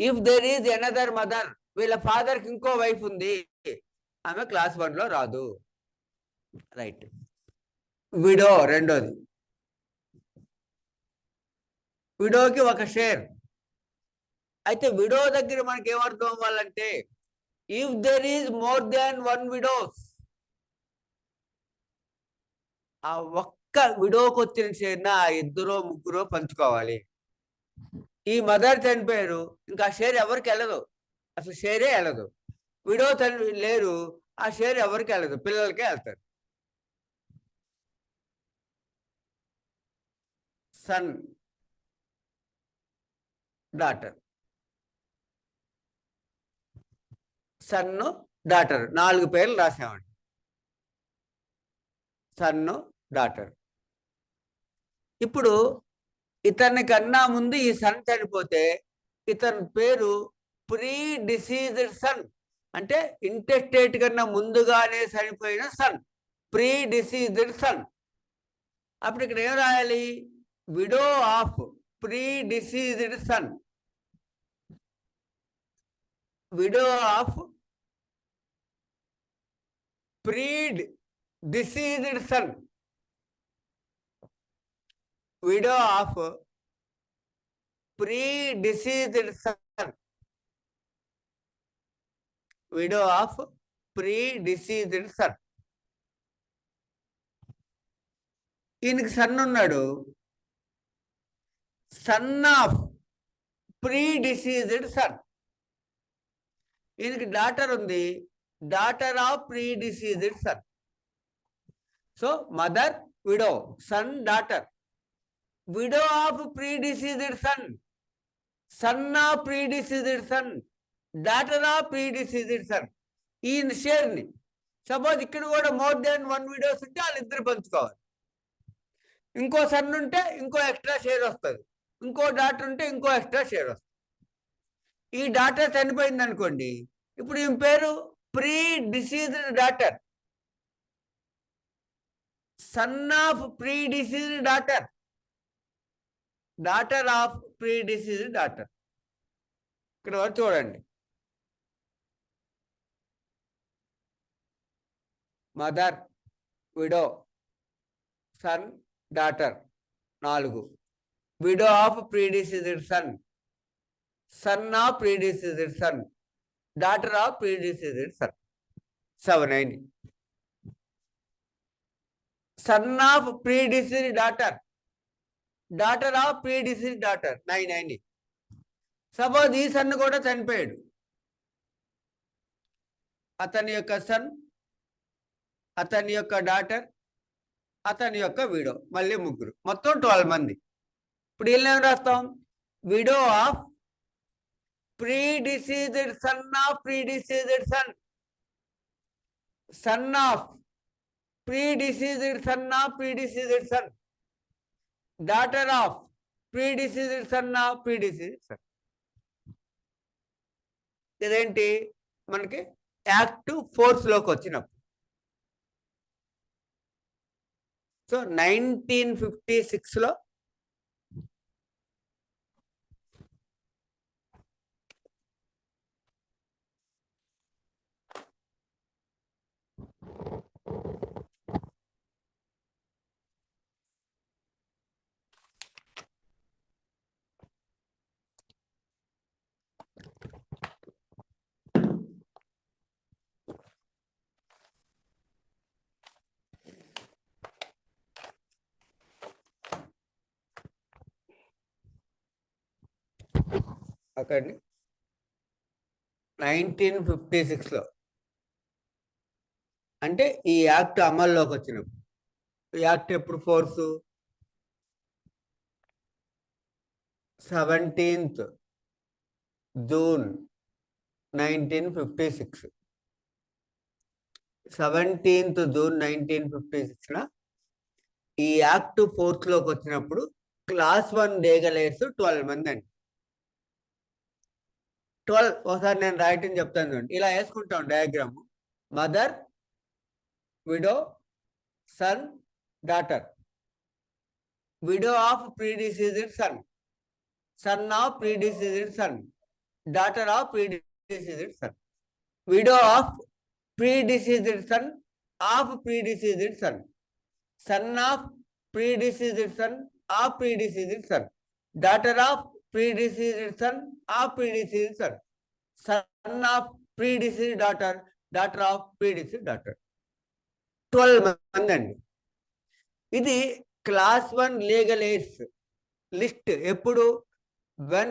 if there is another mother, వీళ్ళ ఫాదర్కి ఇంకో వైఫ్ ఉంది, ఆమె క్లాస్ 1లో రాదు. రైట్. విడో రెండోది. విడోకి ఒక షేర్. అయితే విడో దగ్గర మనకి ఏమర్థం అవ్వాలంటే, If there is more than one widows, ఆ ఒక్క విడోకి వచ్చిన షేర్ని ఆ ఇద్దరో ముగ్గురో పంచుకోవాలి. ఈ మదర్ చనిపోయారు, ఇంకా షేర్ ఎవరికి వెళ్ళదు, అసలు షేరే వెళ్ళదు. విడో లేరు, ఆ షేర్ ఎవరికి వెళ్ళదు, పిల్లలకే వెళ్తారు. సన్, డాటర్, సన్ను, డాటర్, 4 పేర్లు రాసామండి. సన్ను, డాటర్. ఇప్పుడు ఇతని కన్నా ముందు ఈ సన్ చనిపోతే ఇతని పేరు ప్రీ డిసీజ్డ్ సన్, అంటే ఇంటెస్టేట్ కన్నా ముందుగానే చనిపోయిన సన్, ప్రీ డిసీజ్డ్ సన్. అప్పుడు ఇక్కడ ఏం రాయాలి? Widow of predeceased son, widow of predeceased son, widow of predeceased son, widow of predeceased son. ఈయనకి సన్ ఉన్నాడు, son of predeceased son. ఈయనకి డాటర్ ఉంది, daughter of predeceased son. So mother, widow, son, daughter. Widow of predeceased son, son of predeceased son, daughter of predeceased son. ఈయన షేర్ని suppose ఇక్కడ కూడా more than 1 widows ఉంటే వాళ్ళిద్దరు పంచుకోవాలి. ఇంకో సన్ ఉంటే ఇంకో ఎక్స్ట్రా షేర్ వస్తుంది, ఇంకో డాటర్ ఉంటే ఇంకో ఎక్స్ట్రా షేర్ వస్తుంది. ఈ డాటర్ చనిపోయింది అనుకోండి, ఇప్పుడు ఈమె పేరు predeceased daughter, son of predeceased daughter, daughter of predeceased daughter. ఇక్కడ వరకు చూడండి. Mother, widow, son, daughter 4. Widow of predeceased son, son of predeceased son, daughter of predeceased son 7 అయింది. Son of predeceased daughter, daughter of predeceased daughter 9 అయింది. Suppose ఈ sun కూడా చనిపోయాడు, అతని యొక్క sun, అతని యొక్క daughter, అతని యొక్క విడో, మళ్ళీ 3, మొత్తం 12 మంది. ఇప్పుడు వీళ్ళని రాస్తాం? Widow of predeceased son of predeceased son, son of predeceased son of predeceased son, daughter of predeceased son of predeceased son. ఇదేంటి మనకి యాక్ట్ ఫోర్స్లోకి వచ్చినప్పుడు. సో 1956లో అక్కడి 1956లో అంటే ఈ యాక్ట్ అమల్లోకి వచ్చినప్పుడు. ఈ యాక్ట్ ఎప్పుడు force? 17th June 1956. 17th June 1956న ఈ యాక్ట్ ఫోర్స్లోకి వచ్చినప్పుడు క్లాస్ 1 లీగల్ ఎయిర్స్ 12 మంది అండి. 12 ఒకసారి నేను రాయటం చెప్తాను చూడండి. ఇలా వేసుకుంటాం diagram. Mother, widow, son, daughter. Widow of predeceased son, son of predeceased son, daughter of predeceased son. Widow of predeceased son of predeceased son, son of predeceased son of predeceased son, daughter of pre-deceased son of pre-deceased son, son of predeceased daughter, daughter of predeceased daughter. 12 మంది అండి. ఇది class 1 legal AIDS list. ఎప్పుడు? when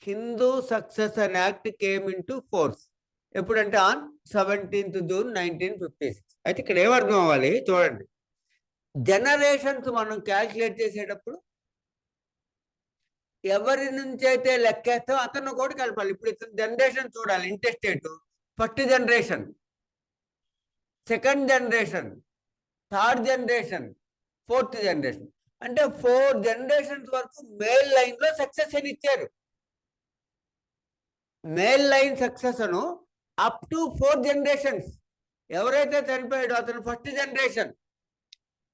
Hindu succession act came into force. ఎప్పుడంటే on 17th June 1956. అయితే ఇక్కడ ఏమర్థం అవ్వాలి చూడండి, జనరేషన్స్ మనం క్యాల్కులేట్ చేసేటప్పుడు ఎవరి నుంచి అయితే లెక్కేస్తాం అతను కూడా కలపాలి. ఇప్పుడు ఇతను జనరేషన్ చూడాలి, intestate, first generation, second generation, third generation, fourth generation. అంటే 4 జనరేషన్స్ వరకు మేల్ లైన్ లో సక్సెషన్ ఇచ్చారు. Male line succession up to 4 generations. ఎవరైతే చనిపోయాడో అతను ఫస్ట్ జనరేషన్,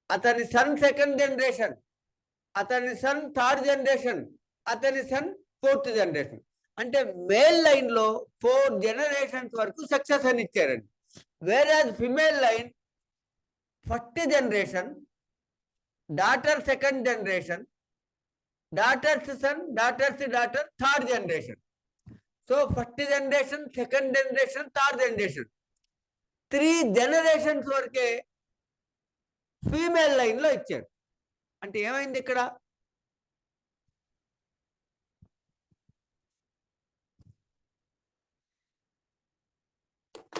అతని సన్ సెకండ్ జనరేషన్, అతని సన్ థర్డ్ జనరేషన్, అతని సన్ ఫోర్త్ జనరేషన్. అంటే మేల్ లైన్ లో 4 జనరేషన్స్ వరకు సక్సెషన్ ఇచ్చారండి. Whereas female line first generation, daughter second generation, daughter's son, daughter's daughter, third generation. So first generation, second generation, third generation, 3 generations వరకే female line లో ఇచ్చారు. అంటే ఏమైంది ఇక్కడ?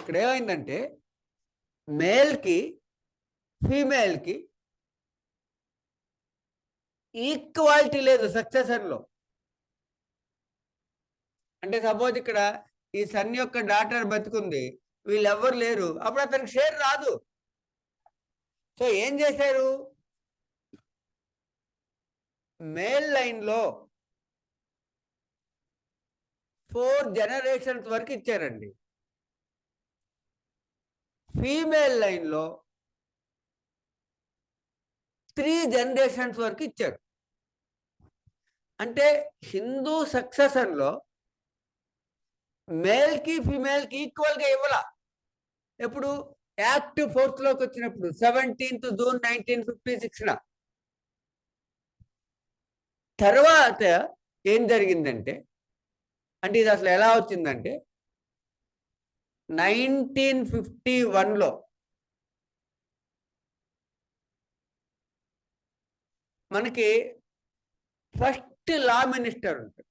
ఇక్కడ ఏమైందంటే మేల్కి ఫీమేల్కి ఈక్వాలిటీ లేదు సక్సెషన్లో. అంటే సపోజ్ ఇక్కడ ఈ సన్ యొక్క డాటర్ బతుకుంది, వీళ్ళెవ్వరు లేరు, అప్పుడు అతనికి షేర్ రాదు. సో ఏం చేశారు? మేల్ లైన్లో 4 జనరేషన్స్ వరకు ఇచ్చారండి. ఫీమేల్ లైన్లో 3 జనరేషన్స్ వరకు ఇచ్చారు. అంటే హిందూ సక్సెషన్లో మేల్కి ఫీమేల్కి ఈక్వల్గా ఇవ్వాల. ఎప్పుడు? యాక్ట్ 4th లోకి వచ్చినప్పుడు 17th June 1956. తర్వాత ఏం జరిగిందంటే, అంటే ఇది అసలు ఎలా వచ్చిందంటే 1951లో మనకి ఫస్ట్ లా మినిస్టర్ ఉంటాడు.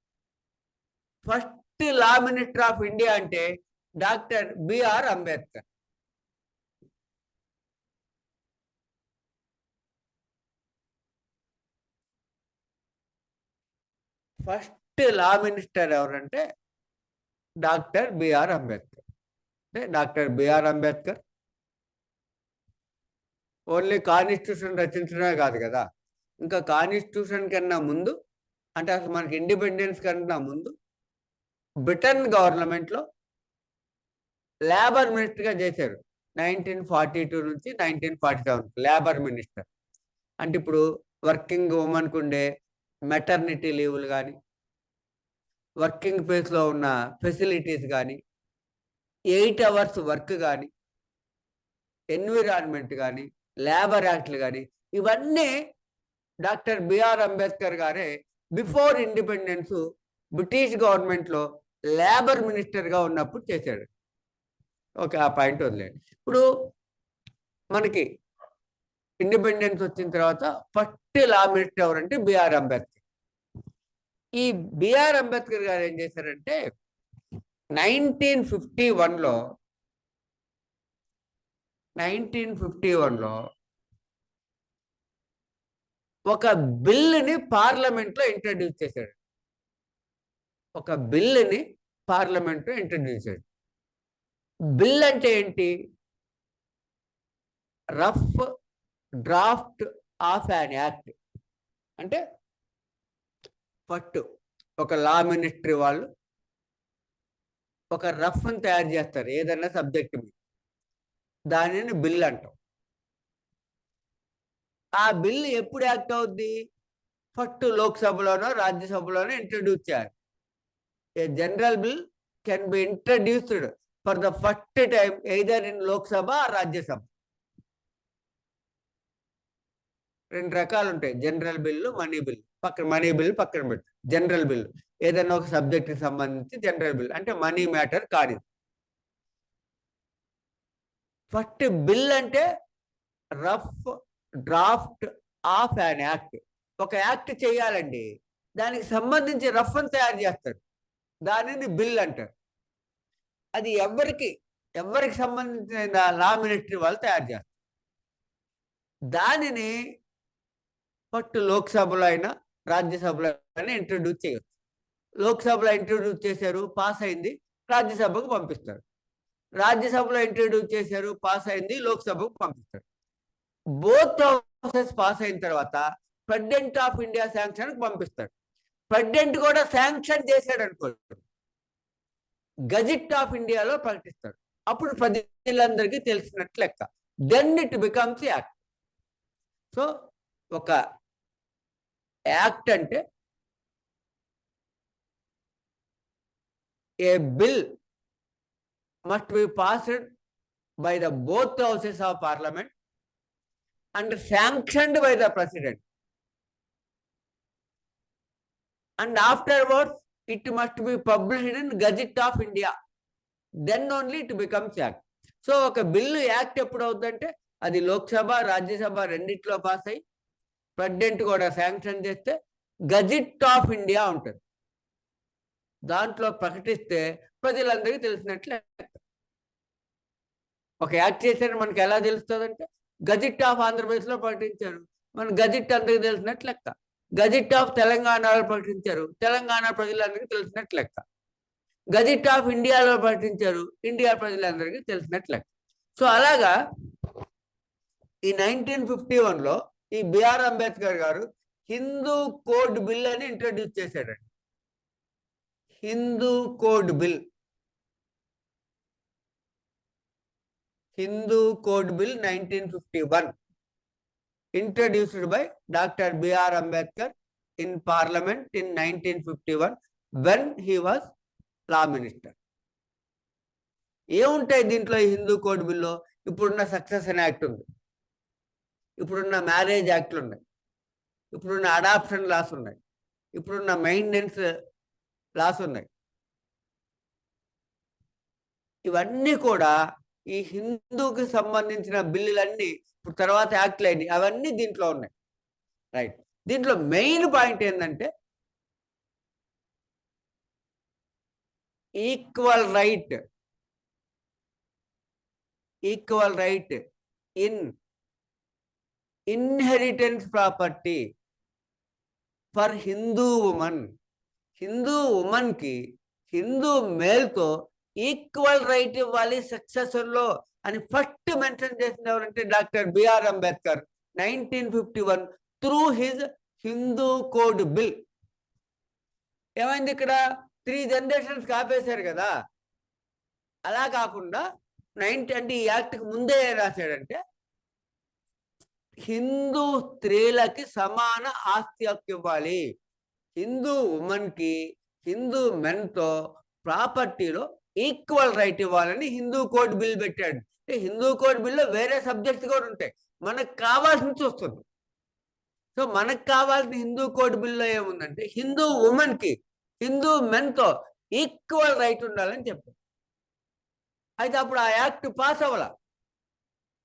First law minister of India అంటే doctor B R Ambedkar. First law minister ఎవరంటే డాక్టర్ బిఆర్ అంబేద్కర్. అంటే doctor B R Ambedkar only constitution రచించడమే కాదు కదా, ఇంకా కాన్స్టిట్యూషన్ కన్నా ముందు, అంటే అసలు మనకి ఇండిపెండెన్స్ కన్నా ముందు బ్రిటన్ గవర్నమెంట్లో లేబర్ మినిస్టర్గా చేశారు. 1942 నుంచి 1947 లేబర్ మినిస్టర్. అంటే ఇప్పుడు వర్కింగ్ ఉమెన్కి ఉండే మెటర్నిటీ లీవులు కానీ, వర్కింగ్ ప్లేస్లో ఉన్న ఫెసిలిటీస్ కానీ, 8 hours వర్క్ కానీ, ఎన్విరాన్మెంట్ కానీ, లేబర్ యాక్ట్లు కానీ, ఇవన్నీ డాక్టర్ బిఆర్ అంబేద్కర్ గారే బిఫోర్ ఇండిపెండెన్స్ బ్రిటిష్ గవర్నమెంట్లో లేబర్ మినిస్టర్గా ఉన్నప్పుడు చేశాడు. ఓకే, ఆ పాయింట్ వదిలేండి. ఇప్పుడు మనకి ఇండిపెండెన్స్ వచ్చిన తర్వాత ఫస్ట్ లా మినిస్టర్ ఎవరంటే బిఆర్ అంబేద్కర్. ఈ బిఆర్ అంబేద్కర్ గారు ఏం చేశారంటే 1951లో ఒక బిల్లుని పార్లమెంట్లో ఇంట్రడ్యూస్ చేశాడు. ఒక బిల్లుని పార్లమెంట్లో ఇంట్రడ్యూస్ చేశాడు. బిల్ అంటే ఏంటి? Rough draft of an act. అంటే ఫస్ట్ ఒక లా మినిస్ట్రీ వాళ్ళు ఒక రఫ్ని తయారు చేస్తారు ఏదైనా సబ్జెక్ట్ మీద, దానిని బిల్ అంటాం. ఆ బిల్ ఎప్పుడు యాక్ట్ అవుద్ది? ఫస్ట్ లోక్సభలోనో రాజ్యసభలోనో ఇంట్రడ్యూస్ చేయాలి. A general bill can be introduced for the first time either in Lok Sabha or Rajya Sabha. 2 రకాలు ఉంటాయి, general bill, money bill. Money bill పక్కన పెట్టు, జనరల్ బిల్లు ఏదైనా ఒక సబ్జెక్ట్కి సంబంధించి జనరల్ బిల్ అంటే మనీ మ్యాటర్ కాదు. ఫస్ట్ బిల్ అంటే rough draft of an act. ఒక యాక్ట్ చేయాలండి, దానికి సంబంధించి రఫ్ అని తయారు చేస్తారు, దానిని బిల్ అంటారు. అది ఎవరికి సంబంధించిన లా మినిస్ట్రీ వాళ్ళు తయారు చేస్తారు. దానిని ఫస్ట్ లోక్సభలో అయినా రాజ్యసభలో అయినా ఇంట్రడ్యూస్ చేయవచ్చు. లోక్సభలో ఇంట్రడ్యూస్ చేశారు, పాస్ అయింది, రాజ్యసభకు పంపిస్తారు. రాజ్యసభలో ఇంట్రడ్యూస్ చేశారు, పాస్ అయింది, లోక్సభకు పంపిస్తారు. బోత్ హౌసెస్ పాస్ అయిన తర్వాత ప్రెసిడెంట్ ఆఫ్ ఇండియా శాంక్షన్ పంపిస్తారు. ప్రెసిడెంట్ కూడా శాంక్షన్ చేశాడు అనుకోండి, గజెట్ ఆఫ్ ఇండియాలో ప్రకటిస్తారు. అప్పుడు ప్రజలందరికీ తెలిసినట్లు లెక్క. Then it becomes act. So ఒక యాక్ట్ అంటే a bill must be passed by the both houses of parliament and sanctioned by the president, and afterwards it must be published in Gazette of India. Then only it becomes act. So ఒక bill act ఎప్పుడు అవుతుందంటే అది లోక్సభ రాజ్యసభ రెండిట్లో pass అయ్యి president కూడా sanction చేస్తే gazette of India ఉంటుంది, దాంట్లో ప్రకటిస్తే ప్రజలందరికీ తెలిసినట్లే. ఒక యాక్ట్ చేశారని మనకి ఎలా తెలుస్తుందంటే గజెట్ ఆఫ్ ఆంధ్రప్రదేశ్లో ప్రకటించారు, మన గజెట్ అందరికీ తెలిసినట్లు లెక్క. గజెట్ ఆఫ్ తెలంగాణలో ప్రకటించారు, తెలంగాణ ప్రజలందరికీ తెలిసినట్లు లెక్క. గజెట్ ఆఫ్ ఇండియాలో ప్రకటించారు, ఇండియా ప్రజలందరికీ తెలిసినట్లు లెక్క. సో అలాగా ఈ 1951లో ఈ బిఆర్ అంబేద్కర్ గారు హిందూ కోడ్ బిల్ అని ఇంట్రడ్యూస్ చేశాడండి. Hindu code bill, Hindu code bill 1951 introduced by Dr. B.R. Ambedkar in Parliament in 1951 when he was law minister. ఏముంటాయి దీంట్లో ఈ హిందూ కోడ్ బిల్లో? ఇప్పుడున్న సక్సెషన్ యాక్ట్ ఉంది, ఇప్పుడున్న మ్యారేజ్ యాక్ట్లు ఉన్నాయి, ఇప్పుడున్న అడాప్షన్ లాస్ ఉన్నాయి, ఇప్పుడున్న మెయింటెనెన్స్ లాస్ ఉన్నాయి. ఇవన్నీ కూడా ఈ హిందూకి సంబంధించిన బిల్లులన్నీ ఇప్పుడు తర్వాత యాక్ట్లు అయినాయి, అవన్నీ దీంట్లో ఉన్నాయి. రైట్. దీంట్లో మెయిన్ పాయింట్ ఏంటంటే equal right in inheritance property for Hindu women. Hindu ఉమెన్కి హిందూ మేల్తో ఈక్వల్ రైట్ ఇవ్వాలి సక్సెసర్లో అని ఫస్ట్ మెన్షన్ చేసింది ఎవరంటే doctor B R Ambedkar 1951 through his Hindu code bill. ఏమైంది ఇక్కడ 3 జనరేషన్స్ ఆపేశారు కదా, అలా కాకుండా అంటే ఈ యాక్ట్కి ముందే రాశాడంటే హిందూ స్త్రీలకి సమాన ఆస్తి హక్కు ఇవ్వాలి, హిందూ ఉమెన్కి హిందూ మెన్తో ప్రాపర్టీలో ఈక్వల్ రైట్ ఇవ్వాలని హిందూ కోడ్ బిల్ పెట్టాడు. హిందూ కోడ్ బిల్లో వేరే సబ్జెక్ట్స్ కూడా ఉంటాయి, మనకు కావాల్సింది చూస్తుంది. సో మనకు కావాల్సిన హిందూ కోడ్ బిల్లో ఏముందంటే హిందూ ఉమెన్కి హిందూ మెన్తో ఈక్వల్ రైట్ ఉండాలని చెప్పారు. అయితే అప్పుడు ఆ యాక్ట్ పాస్ అవ్వాల,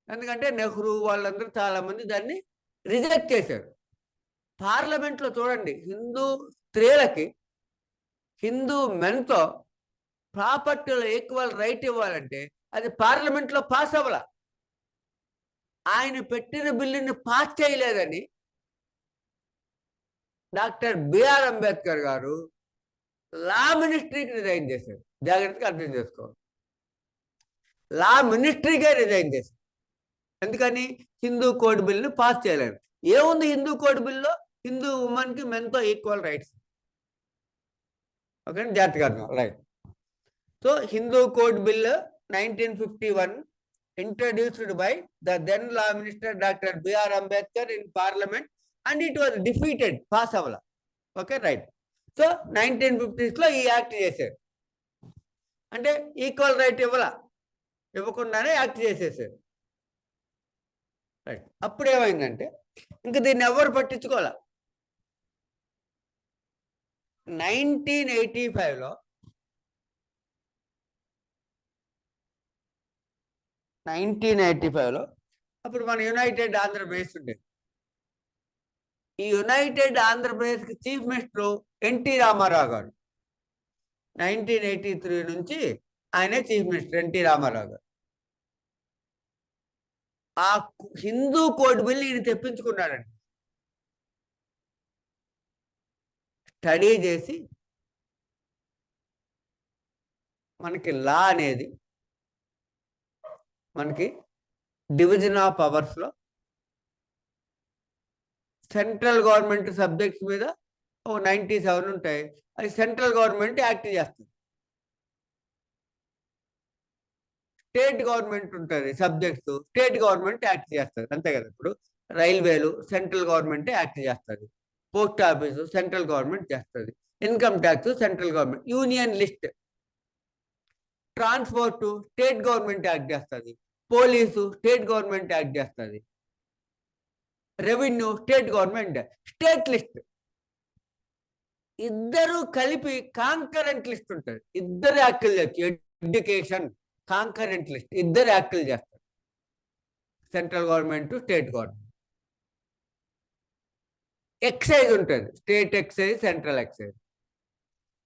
ఎందుకంటే నెహ్రూ వాళ్ళందరూ చాలామంది దాన్ని రిజెక్ట్ చేశారు. పార్లమెంట్లో చూడండి, హిందూ స్త్రీలకి హిందూ మెన్తో ప్రాపర్టీలో ఈక్వల్ రైట్ ఇవ్వాలంటే అది పార్లమెంట్లో పాస్ అవ్వాల. ఆయన పెట్టిన బిల్లుని పాస్ చేయలేదని డాక్టర్ బిఆర్ అంబేద్కర్ గారు లా మినిస్ట్రీకి రిజైన్ చేశారు. జాగ్రత్తగా అర్థం చేసుకోవాలి, లా మినిస్ట్రీకే రిజైన్ చేశారు. ఎందుకని? హిందూ కోడ్ బిల్ని పాస్ చేయలేదు. ఏముంది హిందూ కోడ్ బిల్లో? హిందూ ఉమెన్కి మెన్తో ఈక్వల్ రైట్స్. ఓకే, జాగ్రత్తగా అర్థం. Right. So Hindu code bill 1951 introduced by the then law minister Dr. B.R. Ambedkar in parliament and it was defeated, pass అవ్వాల. Okay, right. సో 1950s ఈ యాక్ట్ చేశారు, అంటే ఈక్వల్ రైట్ ఇవ్వకుండానే act చేసేసారు. Right. అప్పుడు ఏమైందంటే ఇంకా దీన్ని ఎవరు పట్టించుకోవాలా. 1985లో 1985లో అప్పుడు మన యునైటెడ్ ఆంధ్రప్రదేశ్ ఉండేది. ఈ యునైటెడ్ ఆంధ్రప్రదేశ్కి చీఫ్ మినిస్టర్ ఎన్టీ రామారావు గారు. 1983 నుంచి ఆయనే చీఫ్ మినిస్టర్ ఎన్టీ రామారావు గారు. ఆ హిందూ కోడ్ బిల్ ఈయన తెప్పించుకున్నాడండి. స్టడీ చేసి మనకి లా అనేది మనకి డివిజన్ ఆఫ్ పవర్స్లో సెంట్రల్ గవర్నమెంట్ సబ్జెక్ట్స్ మీద ఓ 97 ఉంటాయి. అది సెంట్రల్ గవర్నమెంట్ యాక్ట్ చేస్తుంది. స్టేట్ గవర్నమెంట్ ఉంటుంది సబ్జెక్ట్స్, స్టేట్ గవర్నమెంట్ యాక్ట్ చేస్తుంది, అంతే కదా. ఇప్పుడు రైల్వేలు సెంట్రల్ గవర్నమెంట్ యాక్ట్ చేస్తుంది, పోస్ట్ ఆఫీసు సెంట్రల్ గవర్నమెంట్ చేస్తుంది, income tax central government, union list transport state government act చేస్తుంది, పోలీసు స్టేట్ గవర్నమెంట్ యాక్ట్ చేస్తుంది, revenue state government, state list ఇద్దరు కలిపి కాంకరెంట్ లిస్ట్ ఉంటుంది. ఇద్దరు యాక్టులు చేయొచ్చు. ఎడ్యుకేషన్ కాంకరెంట్ లిస్ట్ ఇద్దరు యాక్టులు చేస్తారు, central government state government. Excise ఉంటుంది, state excise central excise.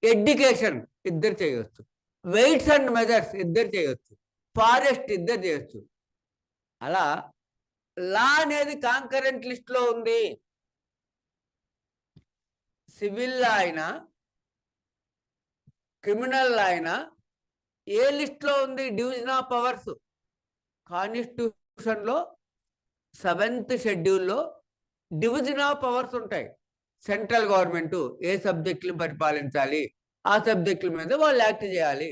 Education ఇద్దరు చేయవచ్చు. వెయిట్స్ అండ్ మెజర్స్ ఇద్దరు చేయవచ్చు. ఫారెస్ట్ ఇద్దరు చేయొచ్చు. అలా లా అనేది కాంకరెంట్ లిస్ట్లో ఉంది. సివిల్ లా అయినా క్రిమినల్ లా అయినా ఏ లిస్ట్లో ఉంది? Division of powers. కాన్స్టిట్యూషన్లో 7th షెడ్యూల్లో డివిజన్ ఆఫ్ పవర్స్ ఉంటాయి. సెంట్రల్ గవర్నమెంట్ ఏ సబ్జెక్టులు పరిపాలించాలి, ఆ సబ్జెక్టుల మీద వాళ్ళు యాక్ట్ చేయాలి.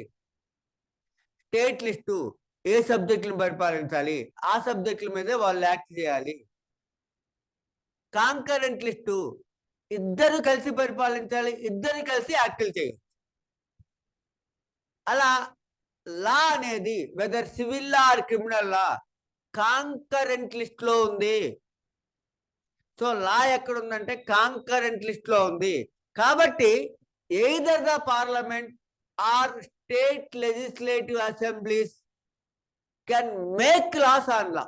స్టేట్ లిస్టు ఏ సబ్జెక్టులను పరిపాలించాలి, ఆ సబ్జెక్టుల మీద వాళ్ళు యాక్ట్ చేయాలి. కాంకరెంట్ లిస్టు ఇద్దరు కలిసి పరిపాలించాలి, ఇద్దరు కలిసి యాక్టులు చేయవచ్చు. అలా లా అనేది whether civil law or criminal law concurrent లిస్ట్లో ఉంది. సో లా ఎక్కడ ఉందంటే కాంకరెంట్ లిస్ట్లో ఉంది. కాబట్టి either the parliament or state legislative assemblies can make laws on law.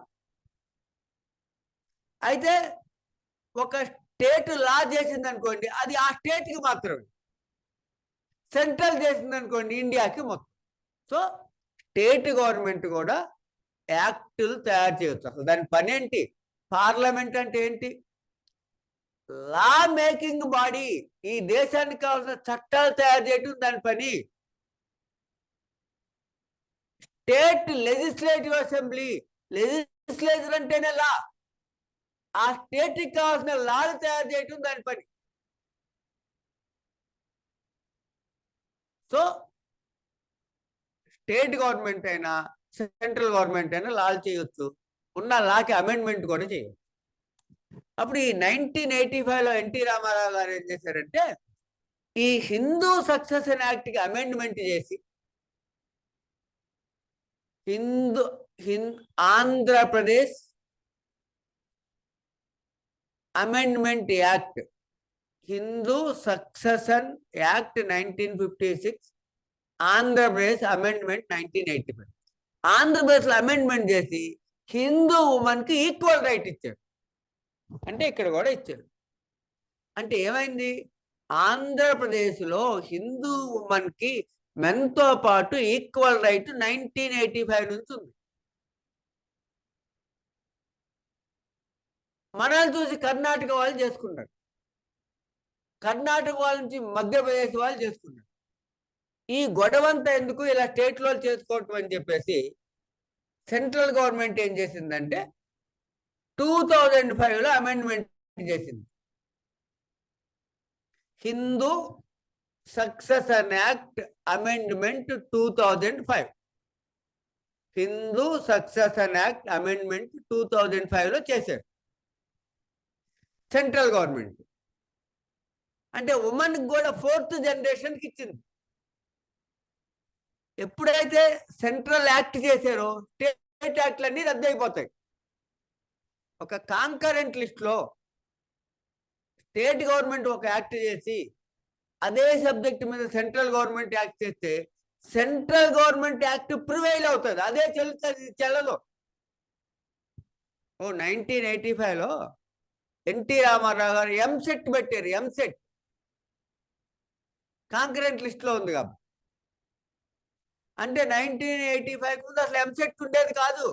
అయితే ఒక స్టేట్ లా చేసింది అనుకోండి, అది ఆ స్టేట్కి మాత్రమే. సెంట్రల్ చేసింది అనుకోండి, ఇండియాకి మొత్తం. సో స్టేట్ గవర్నమెంట్ కూడా యాక్టులు తయారు చేయవచ్చు. అసలు దాని పని ఏంటి? పార్లమెంట్ అంటే ఏంటి? లా మేకింగ్ బాడీ. ఈ దేశానికి కావాల్సిన చట్టాలు తయారు చేయడం దాని పని. స్టేట్ లెజిస్లేటివ్ అసెంబ్లీ, లెజిస్లేచర్ అంటేనే లా. ఆ స్టేట్కి కావాల్సిన లాలు తయారు చేయడం దాని పని. సో స్టేట్ గవర్నమెంట్ అయినా సెంట్రల్ గవర్నమెంట్ అయినా లాలు చేయొచ్చు. ఉన్న లాకి అమెండ్మెంట్ కూడా చేయవచ్చు. అప్పుడు ఈ 1985లో ఎన్టీ రామారావు గారు ఏం చేశారంటే, ఈ హిందూ సక్సెషన్ యాక్ట్కి అమెండ్మెంట్ చేసి Andhra Pradesh amendment act, Hindu succession act 1956, Andhra Pradesh amendment 1985. ఆంధ్రప్రదేశ్లో అమెండ్మెంట్ చేసి హిందూ ఉమెన్కి ఈక్వల్ రైట్ ఇచ్చాడు. అంటే ఇక్కడ కూడా ఇచ్చాడు. అంటే ఏమైంది? ఆంధ్రప్రదేశ్లో హిందూ ఉమెన్కి మెన్తో పాటు ఈక్వల్ రైట్ 1985 నుంచి ఉంది. మనల్ని చూసి కర్ణాటక వాళ్ళు చేసుకున్నారు, కర్ణాటక వాళ్ళ నుంచి మధ్యప్రదేశ్ వాళ్ళు చేసుకున్నారు. ఈ గొడవంతా ఎందుకు ఇలా స్టేట్లో చేసుకోవటం అని చెప్పేసి సెంట్రల్ గవర్నమెంట్ ఏం చేసిందంటే 2005లో అమెండ్మెంట్ చేసింది. Hindu succession act amendment 2005. Hindu succession act amendment 2005లో చేశారు సెంట్రల్ గవర్నమెంట్. అంటే ఉమెన్కి కూడా 4th జనరేషన్కి ఇచ్చింది. ఎప్పుడైతే సెంట్రల్ యాక్ట్ చేశారో స్టేట్ యాక్ట్లన్నీ రద్దు అయిపోతాయి. ఒక కాంకరెంట్ లిస్ట్లో స్టేట్ గవర్నమెంట్ ఒక యాక్ట్ చేసి అదే సబ్జెక్ట్ మీద సెంట్రల్ గవర్నమెంట్ యాక్ట్ చేస్తే సెంట్రల్ గవర్నమెంట్ యాక్ట్ ప్రివైల్ అవుతుంది, అదే చెల్లుతుంది, చెల్లదు. 1985లో ఎన్టీ రామారావు గారు ఎంసెట్ పెట్టారు. ఎంసెట్ కాంకరెంట్ లిస్ట్లో ఉంది కాబట్టి. అంటే 1985 ముందు అసలు ఎంసెట్ ఉండేది కాదు.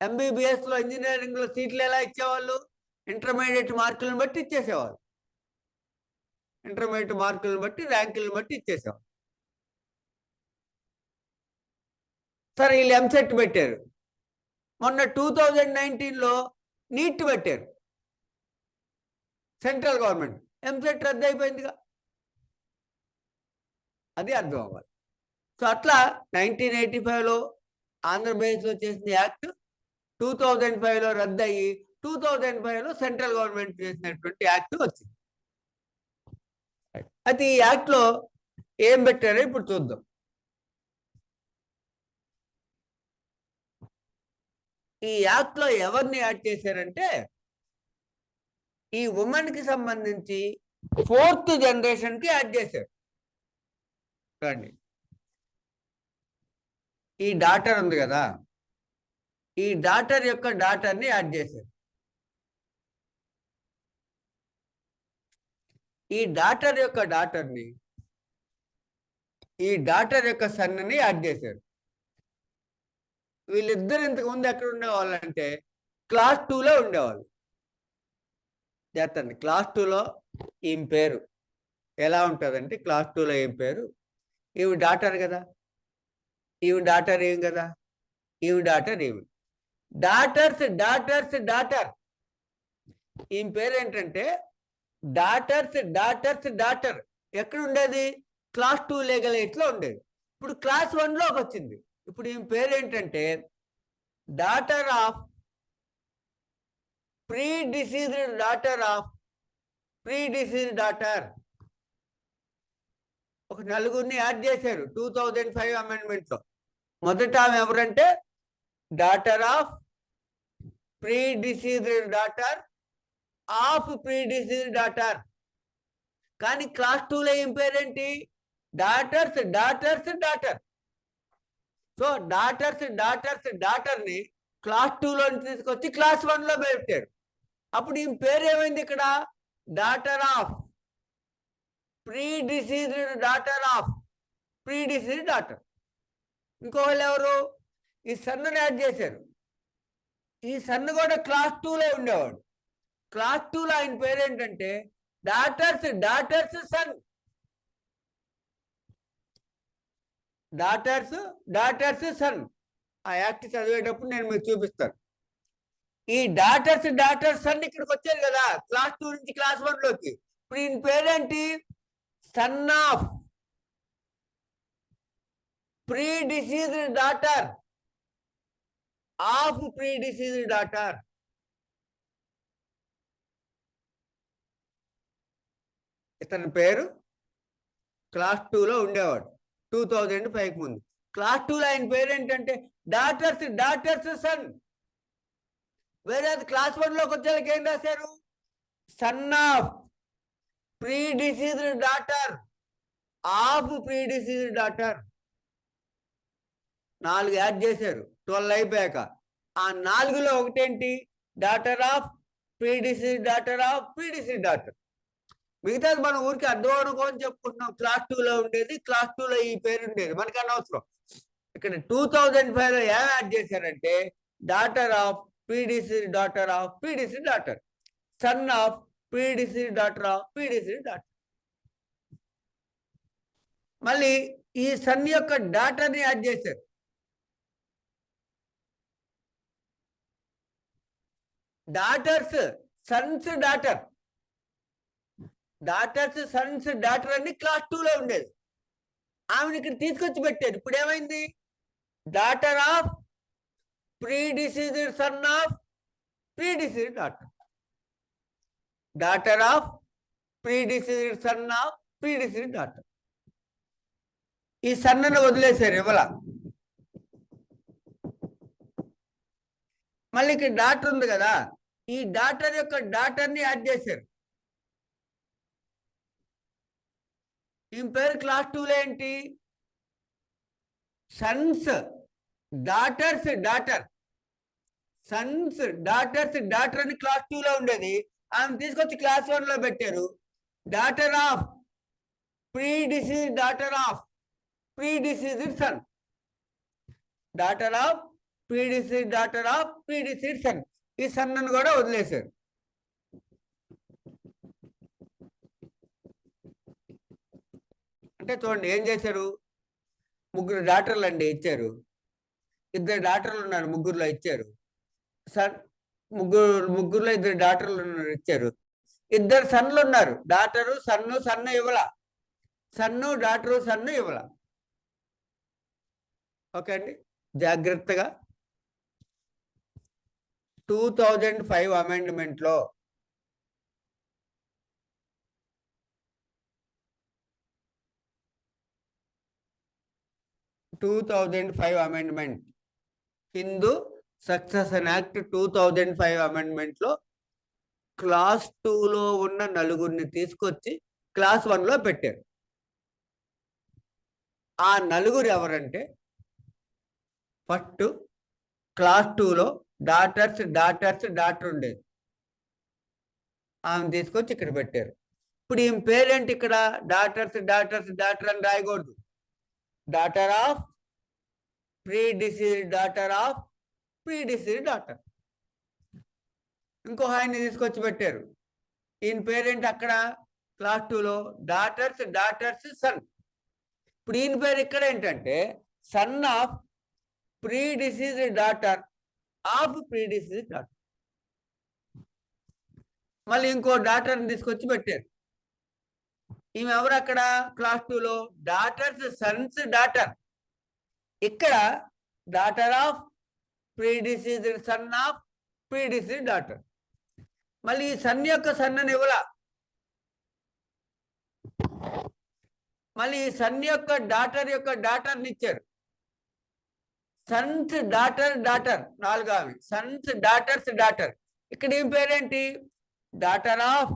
ఎంబీబీఎస్లో ఇంజనీరింగ్లో సీట్లు ఎలా ఇచ్చేవాళ్ళు? ఇంటర్మీడియట్ మార్కులను బట్టి ఇచ్చేసేవాళ్ళు. ఇంటర్మీడియట్ మార్కులను బట్టి, ర్యాంకులను బట్టి ఇచ్చేసేవాళ్ళు. సరే, వీళ్ళు ఎంసెట్ పెట్టారు. మొన్న 2019లో నీట్ పెట్టారు సెంట్రల్ గవర్నమెంట్. ఎంసెట్ రద్దు అయిపోయిందిగా. అది అర్థం అవ్వాలి. సో అట్లా 1985లో ఆంధ్రప్రదేశ్లో చేసిన యాక్ట్ 2005లో రద్దు అయ్యి 2005లో సెంట్రల్ గవర్నమెంట్ చేసినటువంటి యాక్ట్ వచ్చింది. అయితే ఈ యాక్ట్లో ఏం పెట్టారో ఇప్పుడు చూద్దాం. ఈ యాక్ట్లో ఎవరిని యాడ్ చేశారంటే ఈ ఉమెన్కి సంబంధించి 4th జనరేషన్కి యాడ్ చేశారు. చూడండి, ఈ డాటర్ ఉంది కదా, ఈ డాటర్ యొక్క డాటర్ని యాడ్ చేశారు. ఈ డాటర్ యొక్క డాటర్ని, ఈ డాటర్ యొక్క సన్ని యాడ్ చేశారు. వీళ్ళిద్దరు ఇంతకుముందు ఎక్కడ ఉండేవాళ్ళు అంటే క్లాస్ 2లో ఉండేవాళ్ళు. చేస్తండి. క్లాస్ 2లో ఈమె పేరు ఎలా ఉంటుందంటే, క్లాస్ 2లో ఏం పేరు, ఈవి డాటర్ కదా, ఈవి డాటర్ ఏం కదా, ఈవి డాటర్ ఏమి, డాటర్స్ డాటర్స్ డాటర్. ఈమె పేరు ఏంటంటే డాటర్స్ డాటర్స్ డాటర్. ఎక్కడ ఉండేది? క్లాస్ 2 లీగల్ ఎయిడ్లో ఉండేది. ఇప్పుడు క్లాస్ 1లోకి వచ్చింది. ఇప్పుడు ఈమె పేరు ఏంటంటే daughter of predeceased daughter of predeceased daughter. ఒక నలుగురిని యాడ్ చేశారు 2005 అమెండ్మెంట్లో. మొదట ఆమె ఎవరంటే daughter of predeceased daughter of predeceased daughter. కానీ క్లాస్ 2లో ఏం పేరేంటి? Daughter's daughter's daughter. సో డాటర్స్ డాటర్స్ డాటర్ని క్లాస్ 2లో తీసుకొచ్చి క్లాస్ 1లో పెట్టారు. అప్పుడు ఈ పేరు ఏమైంది ఇక్కడ? Daughter of predeceased daughter of predeceased daughter. ఇంకోళ్ళు ఎవరు? ఈ సన్నుని యాడ్ చేశారు. ఈ సన్ను కూడా క్లాస్ 2లో ఉండేవాడు. క్లాస్ 2లో ఆయన పేరు ఏంటంటే daughters daughters son. Daughters daughters son. ఆ యాక్ట్ చదివేటప్పుడు నేను మీకు చూపిస్తాను. ఈ డాటర్స్ డాటర్స్ సన్ ఇక్కడికి వచ్చారు కదా, క్లాస్ 2 నుంచి క్లాస్ 1లోకి. ఇప్పుడు ఈయన పేరేంటి? Son of predeceased daughter of predeceased daughter. ఇతని పేరు క్లాస్ 2లో ఉండేవాడు 2005 ముందు. క్లాస్ 2లో ఆయన పేరు ఏంటంటే డాటర్స్ డాటర్స్ సన్. వేరే క్లాస్ 1లోకి వచ్చేకి ఏం రాశారు? Son of predeceased daughter of predeceased daughter. 4 add చేశారు 12 అయిపోయాక. ఆ 4లో ఒకటేంటి? Daughter of predeceased daughter of predeceased daughter. మిగతాది మనం ఊరికి అర్థం అనుకోని చెప్పుకుంటున్నాం. క్లాస్ 2లో ఉండేది, క్లాస్ 2లో ఈ పేరు ఉండేది, మనకి అనవసరం. ఇక్కడ 2005లో ఏం యాడ్ చేశారంటే daughter of predeceased daughter of predeceased daughter, son of predeceased daughter of predeceased daughter. మళ్ళీ ఈ సన్ యొక్క డాటర్ని యాడ్ చేశారు. Daughters sons daughter, daughters sons daughter అని క్లాస్ 2లో ఉండేది. ఆమెను ఇక్కడ తీసుకొచ్చి పెట్టారు. ఇప్పుడు ఏమైంది? Daughter of predeceased son of predeceased daughter, daughter of predeceased son of predeceased daughter. ఈ సన్నను వదిలేశారు ఇవ్వాల. మళ్ళీ ఇక్కడ డాటర్ ఉంది కదా, ఈ డాటర్ యొక్క డాటర్ని యాడ్ చేశారు. ఈ పేరు క్లాస్ 2లో ఏంటి? Sons daughters daughter. Sons, daughters, daughter అని క్లాస్ 2లో ఉండేది, ఆమె తీసుకొచ్చి క్లాస్ 1లో పెట్టారు. Daughter of predecease, daughter of predecease son, daughter of predecease, daughter of predecease son. ఈ సన్ అని కూడా వదిలేశారు. అంటే చూడండి ఏం చేశారు, ముగ్గురు డాక్టర్లు అండి ఇచ్చారు, ఇద్దరు డాక్టర్లు ఉన్నారు ముగ్గురులో ఇచ్చారు. సన్ ముగ్గురులో ఇద్దరు డాక్టర్లు ఉన్నారు ఇచ్చారు. ఇద్దరు సన్లు ఉన్నారు, డాక్టరు సన్ను, సన్ను ఇవ్వాల, సన్ను డాక్టరు సన్ను ఇవ్వాల. ఓకే అండి, జాగ్రత్తగా 2005 అమెండ్మెంట్లో అమెండ్మెంట్, హిందూ సక్సెషన్ యాక్ట్ 2005 అమెండ్మెంట్లో క్లాస్ 2లో ఉన్న నలుగురిని తీసుకొచ్చి క్లాస్ 1లో పెట్టారు. ఆ నలుగురు ఎవరంటే, ఫస్ట్ క్లాస్ 2లో డాక్టర్ ఉండేది, ఆమె తీసుకొచ్చి ఇక్కడ పెట్టారు. ఇప్పుడు ఈమె పేరేంటి, ఇక్కడ డాక్టర్ అని రాయకూడదు, daughter of predecease, daughter of pre disease doctor. ఇంకో ఆయన్ని తీసుకొచ్చి పెట్టారు, ఈయన పేరేంటి అక్కడ క్లాస్ 2లో డాటర్స్ సన్. ఇప్పుడు ఈయన పేరు ఇక్కడ ఏంటంటే sun of predecease daughter of predecease daughter. మళ్ళీ ఇంకో డాక్టర్ని తీసుకొచ్చి పెట్టారు, ఈమె ఎవరు అక్కడ క్లాస్ 2లో డాటర్స్ సన్స్ డాటర్, ఇక్కడ daughter of predecease sun of predecease daughter. మళ్ళీ ఈ సన్ యొక్క సన్ అని ఇవ్వాల, మళ్ళీ ఈ సన్ యొక్క డాటర్ని ఇచ్చారు, సన్స్ డాటర్ 4 ఆమె, సన్స్ డాటర్స్ డాటర్. ఇక్కడ ఏం పేరేంటి, daughter of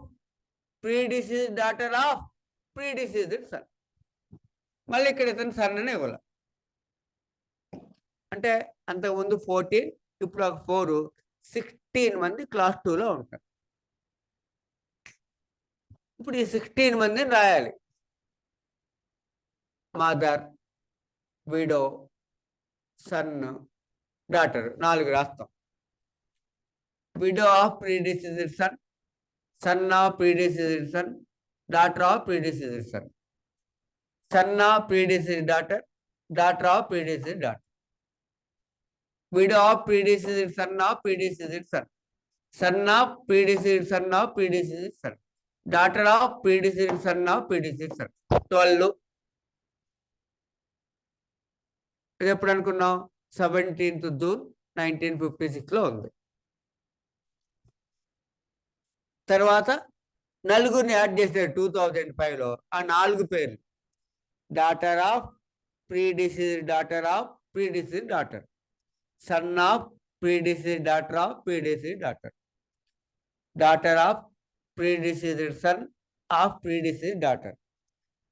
predecease, daughter of predecease son. మళ్ళీ ఇక్కడ ఇతను సన్ అని ఇవ్వాలి. అంటే అంతకుముందు 14, ఇప్పుడు ఒక 4, 16 మంది క్లాస్ 2లో ఉంటారు. ఇప్పుడు ఈ 16 మందిని రాయాలి, మదర్, విడో, సన్, డాటర్ 4 రాస్తాం. Widow of predecease son, son of predecease son, daughter of predecease son, son of predecease daughter, daughter of predecease daughter. Widow of predeceased son of predeceased son, son of predeceased son of predeceased son, daughter of predeceased son of predeceased son. 12. ఇది ఎప్పుడు అనుకున్నాం, 17th June 1956లో ఉంది. తర్వాత నలుగురిని add చేశారు 2005లో, ఆ 4 పేర్లు, daughter of predeceased daughter of predeceased daughter, son of predeceased daughter of predeceased daughter, daughter of predeceased son of predeceased daughter,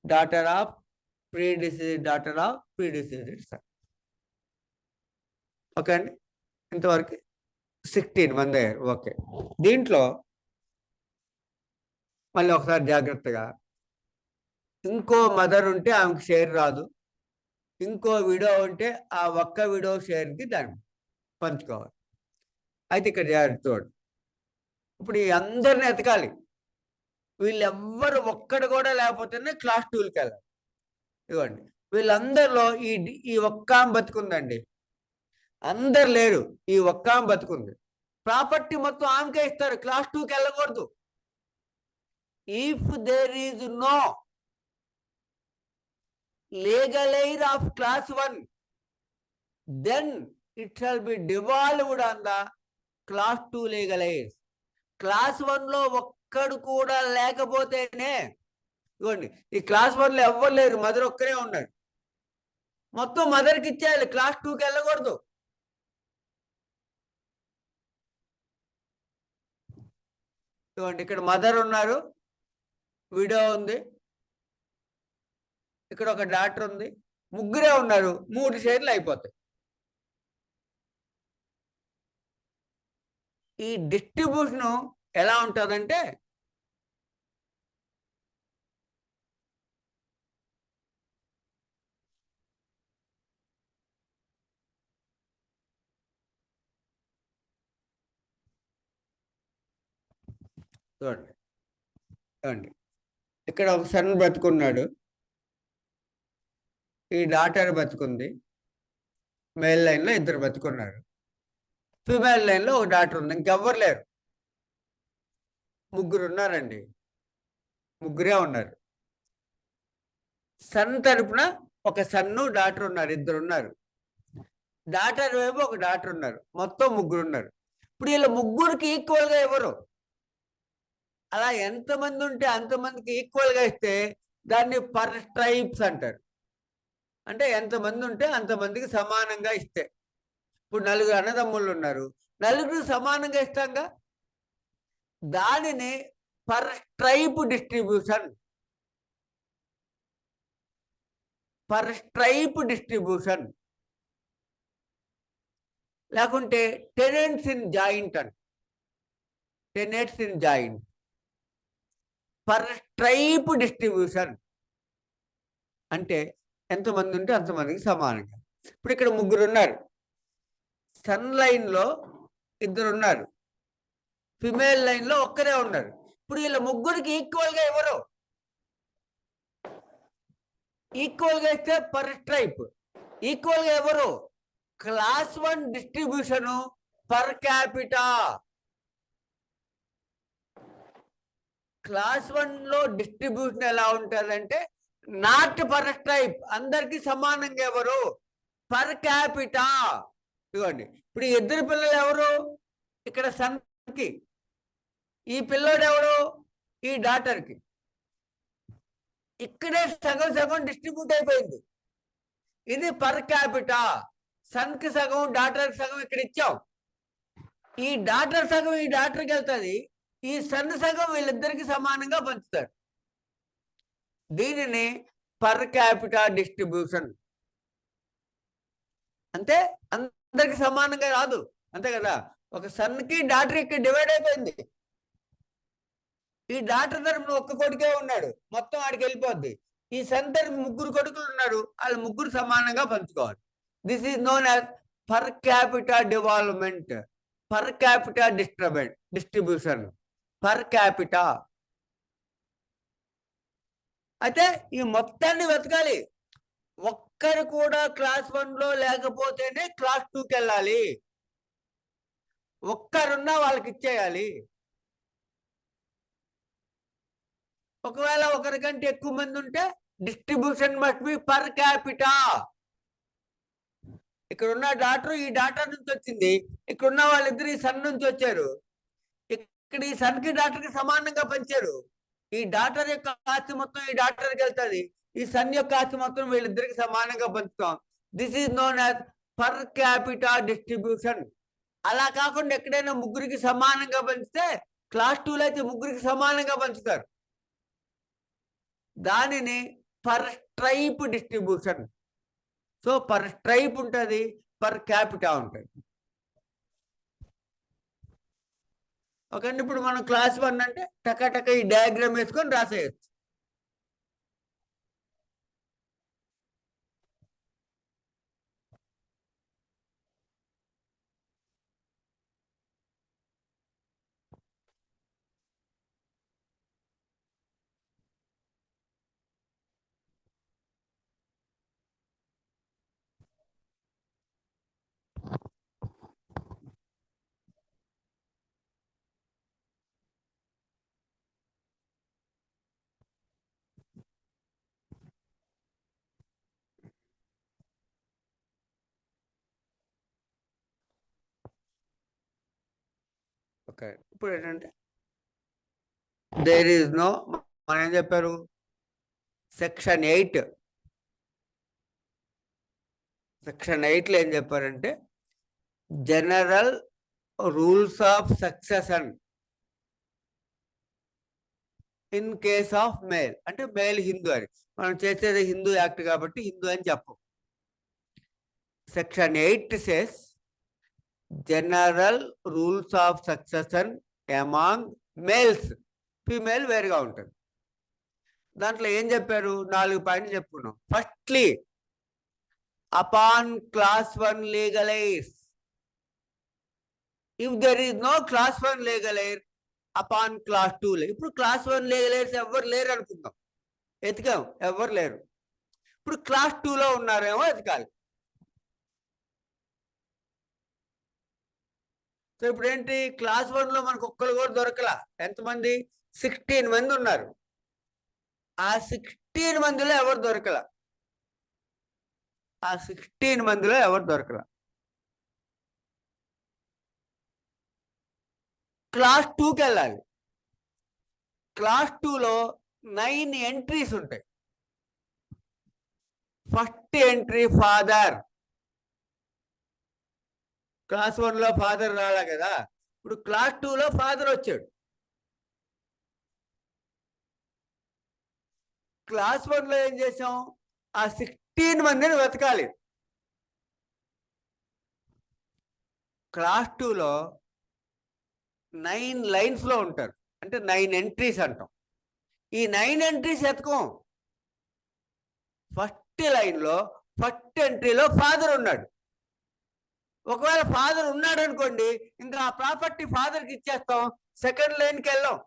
daughter of predeceased daughter of predeceased son. Okay అండి, ఇంతవరకు 16 మంది అయ్యారు. ఓకే, దీంట్లో మళ్ళీ ఒకసారి జాగ్రత్తగా, ఇంకో మదర్ ఉంటే ఆమెకు షేర్ రాదు, ఇంకో విడో ఉంటే ఆ ఒక్క విడో షేర్కి దాన్ని పంచుకోవాలి. అయితే ఇక్కడ జాగ్రత్త చూడండి, ఇప్పుడు ఈ అందరిని ఎతకాలి, వీళ్ళెవ్వరు ఒక్కడు కూడా లేకపోతేనే క్లాస్ 2కి వెళ్ళాలి. ఇవ్వండి, వీళ్ళందరిలో ఈ ఒక్క బతుకుందండి, అందరు లేరు, ఈ ఒక్క బతుకుంది, ప్రాపర్టీ మొత్తం ఆమెకే ఇస్తారు, క్లాస్ 2కి వెళ్ళకూడదు. If there is no legal heir of class 1, then it shall be devolved on the class 2 legal heirs. Class 1లో ఒక్కడు కూడా లేకపోతేనే, ఇవ్వండి ఈ క్లాస్ 1లో ఎవ్వరు లేరు, మదర్ ఒక్కరే ఉన్నారు, మొత్తం మదర్కి ఇచ్చేయాలి, క్లాస్ 2కి వెళ్ళకూడదు. ఇవ్వండి, ఇక్కడ మదర్ ఉన్నారు, విడో ఉంది, ఇక్కడ ఒక డాక్టర్ ఉంది, ముగ్గురే ఉన్నారు, 3 షేర్లు అయిపోతాయి. ఈ డిస్ట్రిబ్యూషన్ ఎలా ఉంటుందంటే చూడండి చూడండి, ఇక్కడ ఒక సన్ బతుకున్నాడు, ఈ డాటర్ బతుకుంది, మేల్ లైన్లో ఇద్దరు బతుకున్నారు, ఫీమేల్ లైన్లో ఒక డాటర్ ఉంది, ఇంకెవ్వరు లేరు, ముగ్గురు ఉన్నారండి, ముగ్గురే ఉన్నారు. సన్ తరపున ఒక సన్ను డాటర్ ఉన్నారు, ఇద్దరు ఉన్నారు. డాటర్ వైపు ఒక డాటర్ ఉన్నారు, మొత్తం ముగ్గురు ఉన్నారు. ఇప్పుడు వీళ్ళ ముగ్గురికి ఈక్వల్గా ఎవరు? అలా ఎంతమంది ఉంటే అంతమందికి ఈక్వల్గా ఇస్తే దాన్ని పర్ ట్రైబ్స్ అంటారు. అంటే ఎంతమంది ఉంటే అంతమందికి సమానంగా ఇస్తే. ఇప్పుడు నలుగురు అన్నదమ్ముళ్ళు ఉన్నారు, నలుగురు సమానంగా ఇస్తాంగా, దానిని per tribe distribution, per tribe distribution, లేకుంటే టెనెంట్స్ ఇన్ జాయింట్ అని, tenants in joint, per tribe distribution అంటే ఎంతమంది ఉంటే అంతమందికి సమానంగా. ఇప్పుడు ఇక్కడ ముగ్గురు ఉన్నారు, సన్ లైన్లో ఇద్దరు ఉన్నారు, ఫిమేల్ లైన్లో ఒక్కరే ఉన్నారు. ఇప్పుడు వీళ్ళ ముగ్గురికి ఈక్వల్గా ఎవరు? ఈక్వల్గా ఇస్తే పర్ ట్రైబ్. ఈక్వల్గా ఎవరు? Class 1 distribution per capita. Class 1లో డిస్ట్రిబ్యూషన్ ఎలా ఉంటుందంటే నాట్ పర్ ట్రైబ్, అందరికి సమానంగా ఎవరు? Per capita. ఇదిగోండి, ఇప్పుడు ఈ ఇద్దరు పిల్లలు ఎవరు? ఇక్కడ సన్కి, ఈ పిల్లోడు ఎవరు? ఈ డాటర్కి. ఇక్కడే సగం సగం డిస్ట్రిబ్యూట్ అయిపోయింది. ఇది పర్ క్యాపిటా. సన్కి సగం, డాటర్కి సగం ఇక్కడ ఇచ్చాం. ఈ డాటర్ సగం ఈ డాటర్కి వెళ్తుంది, ఈ సన్ సగం వీళ్ళిద్దరికి సమానంగా పంచుతారు. దీనిని పర్ క్యాపిటా డిస్ట్రిబ్యూషన్. అంటే అందరికి సమానంగా రాదు, అంతే కదా. ఒక సన్కి డాటర్కి డివైడ్ అయిపోయింది. ఈ డాటర్ తరపున ఒక్క కొడుకే ఉన్నాడు, మొత్తం ఆడికి వెళ్ళిపోద్ది. ఈ సన్ తరపు ముగ్గురు కొడుకులు ఉన్నారు, వాళ్ళు ముగ్గురు సమానంగా పంచుకోవాలి. This is known as per capita development, per capita distribution, per capita. అయితే ఈ మొత్తాన్ని వెతకాలి. ఒక్కరు కూడా క్లాస్ 1లో లేకపోతేనే క్లాస్ 2కి వెళ్ళాలి. ఒక్కరున్నా వాళ్ళకి ఇచ్చేయాలి. ఒకవేళ ఒకరికంటే ఎక్కువ మంది ఉంటే distribution must be per capita. ఇక్కడ ఉన్న డాటర్ ఈ డాటర్ నుంచి వచ్చింది, ఇక్కడ ఉన్న వాళ్ళిద్దరు ఈ సన్ నుంచి వచ్చారు. ఇక్కడ ఈ సన్కి డాటర్కి సమానంగా పంచారు. ఈ డాటర్ యొక్క ఆస్తి మొత్తం ఈ డాటర్కి వెళ్తుంది, ఈ సన్ యొక్క ఆస్తి మొత్తం వీళ్ళిద్దరికి సమానంగా పంచుతాం. This is known as per capita distribution. అలా కాకుండా ఎక్కడైనా ముగ్గురికి సమానంగా పంచితే, క్లాస్ 2లో అయితే ముగ్గురికి సమానంగా పంచుతారు, దానిని per tribe distribution. So per tribe ఉంటుంది, పర్ క్యాపిటా ఉంటుంది. ఓకే అండి, ఇప్పుడు మనం క్లాస్ 1 అంటే టక ఈ డయాగ్రామ్ వేసుకొని రాసేయచ్చు. ఓకే, ఇప్పుడు ఏంటంటే దేర్ ఈజ్ నో, మనం ఏం చెప్పారు, సెక్షన్ 8, సెక్షన్ 8లో ఏం చెప్పారంటే general rules of succession in case of male. అంటే మేల్ హిందూ అని, మనం చేసేది హిందూ యాక్ట్ కాబట్టి హిందూ అని చెప్పం. Section 8 says general rules of succession among males. Female వేరుగా ఉంటుంది. దాంట్లో ఏం చెప్పారు? 4 పాయింట్లు చెప్పుకున్నాం. Firstly, upon class 1 legal heir, if there is no class 1 legal heir, upon class 2 లే. ఇప్పుడు క్లాస్ 1 లీగల్ ఎయిర్స్ ఎవరు లేరు అనుకుందాం, ఎతికాం, ఎవరు లేరు. ఇప్పుడు క్లాస్ 2లో ఉన్నారేమో ఎతకాలి. సో ఇప్పుడు ఏంటి, క్లాస్ 1లో మనకు ఒక్కరు కూడా దొరకలా. ఎంతమంది? 16 మంది ఉన్నారు. ఆ 16 మందిలో ఎవరు దొరకలా. ఆ 16 మందిలో ఎవరు దొరకలా. క్లాస్ 2కి వెళ్ళాలి. క్లాస్ 2లో 9 ఎంట్రీస్ ఉంటాయి. First entry father. క్లాస్ 1లో ఫాదర్ రాలా కదా, ఇప్పుడు క్లాస్ 2లో ఫాదర్ వచ్చాడు. క్లాస్ 1లో ఏం చేసాం? ఆ 16 మందిని వెతకాలి. క్లాస్ 2లో 9 లైన్స్లో ఉంటారు, అంటే 9 ఎంట్రీస్ అంటాం. ఈ 9 ఎంట్రీస్ ఎతకం. ఫస్ట్ లైన్లో ఫస్ట్ ఎంట్రీలో ఫాదర్ ఉన్నాడు. ఒకవేళ ఫాదర్ ఉన్నాడు అనుకోండి, ఇంకా ఆ ప్రాపర్టీ ఫాదర్కి ఇచ్చేస్తాం. సెకండ్ లైన్కి వెళ్ళాం.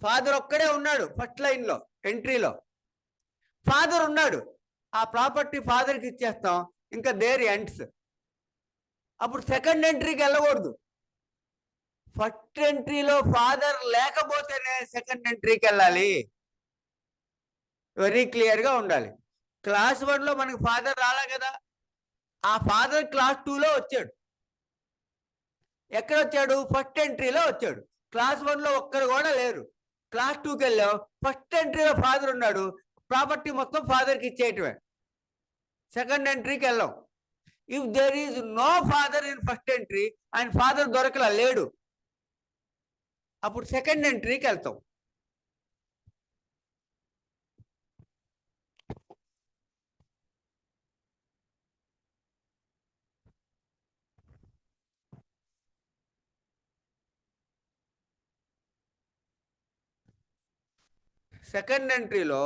ఫాదర్ ఒక్కడే ఉన్నాడు ఫస్ట్ లైన్లో ఎంట్రీలో. ఫాదర్ ఉన్నాడు, ఆ ప్రాపర్టీ ఫాదర్కి ఇచ్చేస్తాం. ఇంకా దేర్ ఎండ్స్. అప్పుడు సెకండ్ ఎంట్రీకి వెళ్ళకూడదు. ఫస్ట్ ఎంట్రీలో ఫాదర్ లేకపోతేనే సెకండ్ ఎంట్రీకి వెళ్ళాలి. వెరీ క్లియర్గా ఉండాలి. క్లాస్ 1లో మనకి ఫాదర్ రాలే కదా, ఆ ఫాదర్ క్లాస్ 2లో వచ్చాడు. ఎక్కడ వచ్చాడు? ఫస్ట్ ఎంట్రీలో వచ్చాడు. క్లాస్ 1లో ఒక్కరు కూడా లేరు. క్లాస్ 2కి వెళ్ళాం, ఫస్ట్ ఎంట్రీలో ఫాదర్ ఉన్నాడు, ప్రాపర్టీ మొత్తం ఫాదర్కి ఇచ్చేయటమే. సెకండ్ ఎంట్రీకి వెళ్ళాం. If there is no father in first entry, ఆయన ఫాదర్ దొరకలా, లేడు, అప్పుడు సెకండ్ ఎంట్రీకి వెళ్తాం. సెకండ్ ఎంట్రీలో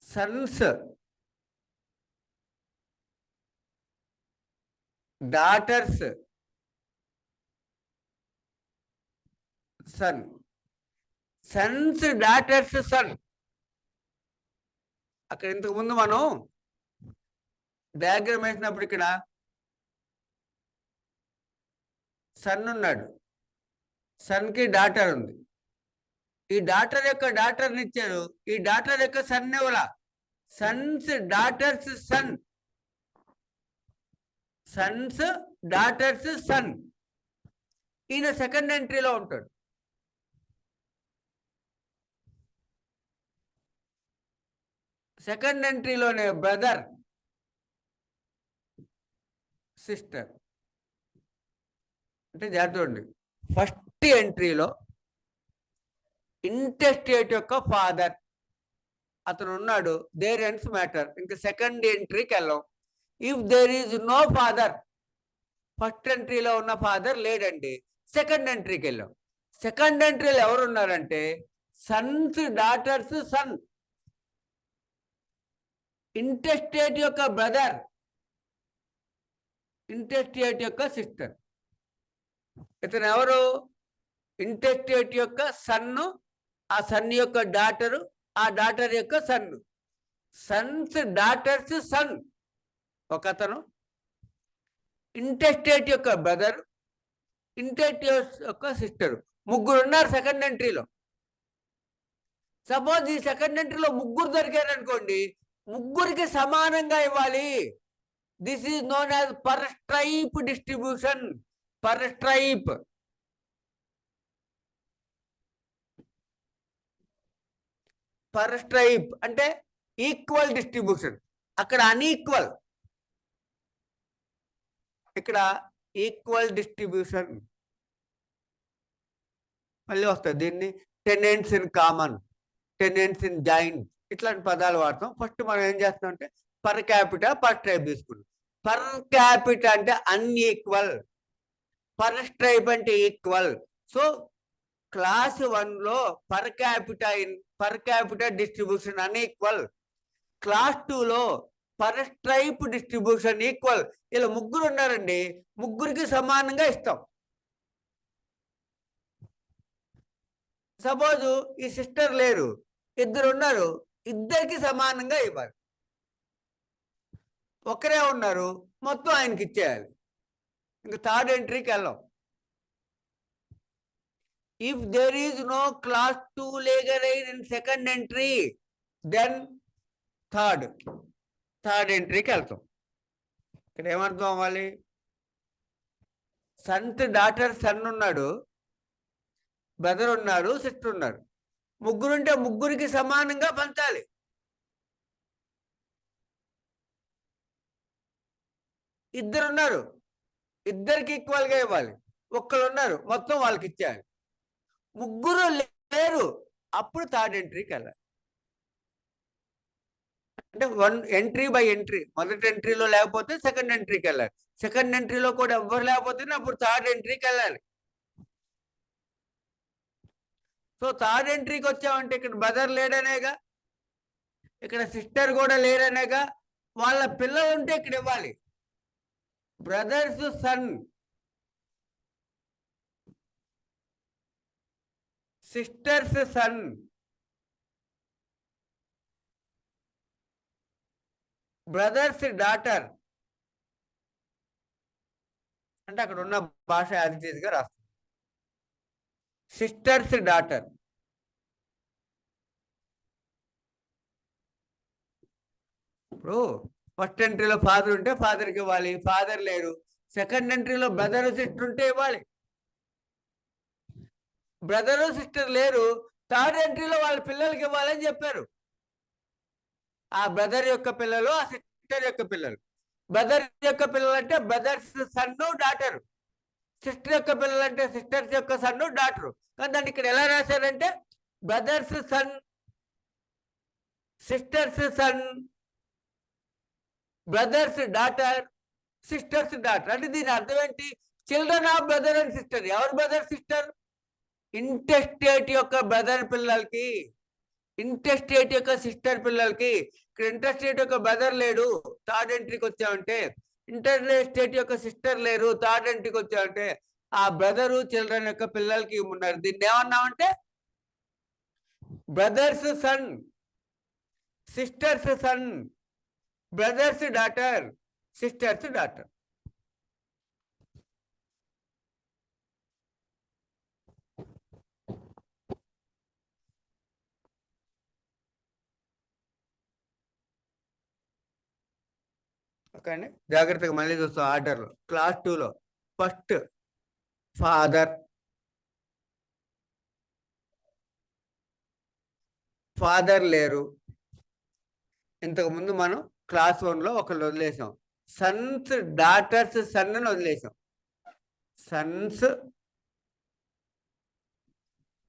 son's, daughter's, son, son's, daughter's, son. అక్కడ ఇంతకు ముందు మనం డయాగ్రామ్ వేసినప్పుడు ఇక్కడ సన్ ఉన్నాడు, సన్కి డాటర్ ఉంది. ఈ డాటర్ యొక్క డాటర్ని ఇచ్చారు, ఈ డాటర్ యొక్క సన్ ఇవ్వాల. Son's, daughter's, son, son's, daughter's, son. ఈయన సెకండ్ ఎంట్రీలో ఉంటాడు. సెకండ్ ఎంట్రీలోనే బ్రదర్, సిస్టర్. అంటే జాగ్రత్త, ఫస్ట్ ఎంట్రీలో ఇంటెస్టేట్ యొక్క ఫాదర్ అతను ఉన్నాడు, దేర్ ఎండ్స్ మ్యాటర్. ఇంకా సెకండ్ ఎంట్రీకి వెళ్ళాం. If there is no father, first ఎంట్రీలో ఉన్న ఫాదర్ లేడండి, సెకండ్ ఎంట్రీకి వెళ్ళాం. సెకండ్ ఎంట్రీలో ఎవరు ఉన్నారంటే సన్స్, డాటర్స్, సన్. ఇంటెస్టేట్ యొక్క బ్రదర్, ఇంటెస్టేట్ యొక్క సిస్టర్. ఇతను ఎవరు? ఇంటెస్టేట్ యొక్క సన్ను, ఆ సన్ యొక్క డాటరు, ఆ డాటర్ యొక్క సన్ను. సన్స్, డాటర్స్, సన్ ఒకతను, ఇంటెస్టేట్ యొక్క బ్రదర్, ఇంటెస్టేట్ యొక్క సిస్టర్. ముగ్గురు ఉన్నారు సెకండ్ ఎంట్రీలో. సపోజ్ ఈ సెకండ్ ఎంట్రీలో ముగ్గురు దొరికారు అనుకోండి, ముగ్గురికి సమానంగా ఇవ్వాలి. This is known as per stripe distribution. Per stripe. Per stripe అంటే ఈక్వల్ డిస్ట్రిబ్యూషన్. అక్కడ అన్ఈక్వల్, ఇక్కడ ఈక్వల్ డిస్ట్రిబ్యూషన్. మళ్ళీ వస్తుంది దీన్ని tenants in common, tenants in joint, ఇట్లాంటి పదాలు వాడతాం. ఫస్ట్ మనం ఏం చేస్తాం అంటే పర్ క్యాపిటల్, పర్ ట్రైబ్ తీసుకున్నాం. పర్ క్యాపిటల్ అంటే అన్ఈక్వల్, పర్ స్ట్రైప్ అంటే ఈక్వల్. సో క్లాస్ 1లో per capital distribution unequal, class 2లో పర్ స్ట్రైప్ డిస్ట్రిబ్యూషన్ ఈక్వల్. ఇలా ముగ్గురు ఉన్నారండి, ముగ్గురికి సమానంగా ఇస్తాం. సపోజు ఈ సిస్టర్ లేరు, ఇద్దరు ఉన్నారు, ఇద్దరికి సమానంగా ఇవ్వాలి. ఒకరే ఉన్నారు, మొత్తం ఆయనకి ఇచ్చేయాలి. ఇంకా థర్డ్ ఎంట్రీకి వెళ్ళాం. If there is no class 2 లేగరైజ్ in second entry, then third ఎంట్రీకి వెళ్తాం. ఇక్కడ ఏమర్థం అవ్వాలి? సన్త్ డాటర్ సన్ ఉన్నాడు, బ్రదర్ ఉన్నారు, సిస్టర్ ఉన్నారు. ముగ్గురుంటే ముగ్గురికి సమానంగా పంచాలి. ఇద్దరున్నారు, ఇద్దరికి ఈక్వల్గా ఇవ్వాలి. ఒక్కరు ఉన్నారు, మొత్తం వాళ్ళకి ఇచ్చేయాలి. ముగ్గురు లేరు, అప్పుడు థర్డ్ ఎంట్రీకి వెళ్ళాలి. అంటే వన్ ఎంట్రీ బై ఎంట్రీ. మొదటి ఎంట్రీలో లేకపోతే సెకండ్ ఎంట్రీకి వెళ్ళాలి, సెకండ్ ఎంట్రీలో కూడా ఎవ్వరు లేకపోతే అప్పుడు థర్డ్ ఎంట్రీకి వెళ్ళాలి. సో థర్డ్ ఎంట్రీకి వచ్చామంటే ఇక్కడ బ్రదర్ లేడనేగా, ఇక్కడ సిస్టర్ కూడా లేరనేగా, వాళ్ళ పిల్లలు ఉంటే ఇక్కడ ఇవ్వాలి. Brothers son, sisters son, brothers daughter అంటే అక్కడ ఉన్న భాష యాజ్ ఇట్ ఈజ్ గా రాస్తుంది. Sisters daughter. ఇప్పుడు ఫస్ట్ ఎంట్రీలో ఫాదర్ ఉంటే ఫాదర్కి ఇవ్వాలి, ఫాదర్ లేరు. సెకండ్ ఎంట్రీలో బ్రదర్ సిస్టర్ ఉంటే ఇవ్వాలి, బ్రదర్ సిస్టర్ లేరు. థర్డ్ ఎంట్రీలో వాళ్ళ పిల్లలకి ఇవ్వాలని చెప్పారు. ఆ బ్రదర్ యొక్క పిల్లలు, ఆ సిస్టర్ యొక్క పిల్లలు. బ్రదర్ యొక్క పిల్లలు అంటే బ్రదర్స్ సన్ను డాటరు, సిస్టర్ యొక్క పిల్లలు అంటే సిస్టర్స్ యొక్క సన్ను డాటరు. కానీ దాన్ని ఇక్కడ ఎలా రాశారంటే brothers son, sisters son, brothers daughter, sisters daughter. అంటే దీని అర్థం ఏంటి? Children of brother and sister. ఎవరు బ్రదర్ సిస్టర్? ఇంటెస్టేట్ యొక్క బ్రదర్ పిల్లలకి, ఇంటెస్టేట్ యొక్క సిస్టర్ పిల్లలకి. ఇక్కడ ఇంటర్స్టేట్ యొక్క బ్రదర్ లేడు, థర్డ్ ఎంట్రీకి వచ్చామంటే, ఇంటర్స్టేట్ యొక్క సిస్టర్ లేరు, థర్డ్ ఎంట్రీకి వచ్చామంటే ఆ బ్రదరు చిల్డ్రన్ యొక్క పిల్లలకి ఉన్నారు. దీన్ని ఏమన్నామంటే brother's son, sisters son, brothers daughter, sisters daughter. Okay అండి, జాగ్రత్తగా మళ్ళీ చూస్తాం ఆర్డర్లో. క్లాస్ 2లో ఫస్ట్ ఫాదర్ లేరు. ఇంతకుముందు మనం క్లాస్ 1లో ఒకళ్ళు వదిలేసాం, సన్స్ డాటర్స్ సన్ అని వదిలేసాం. సన్స్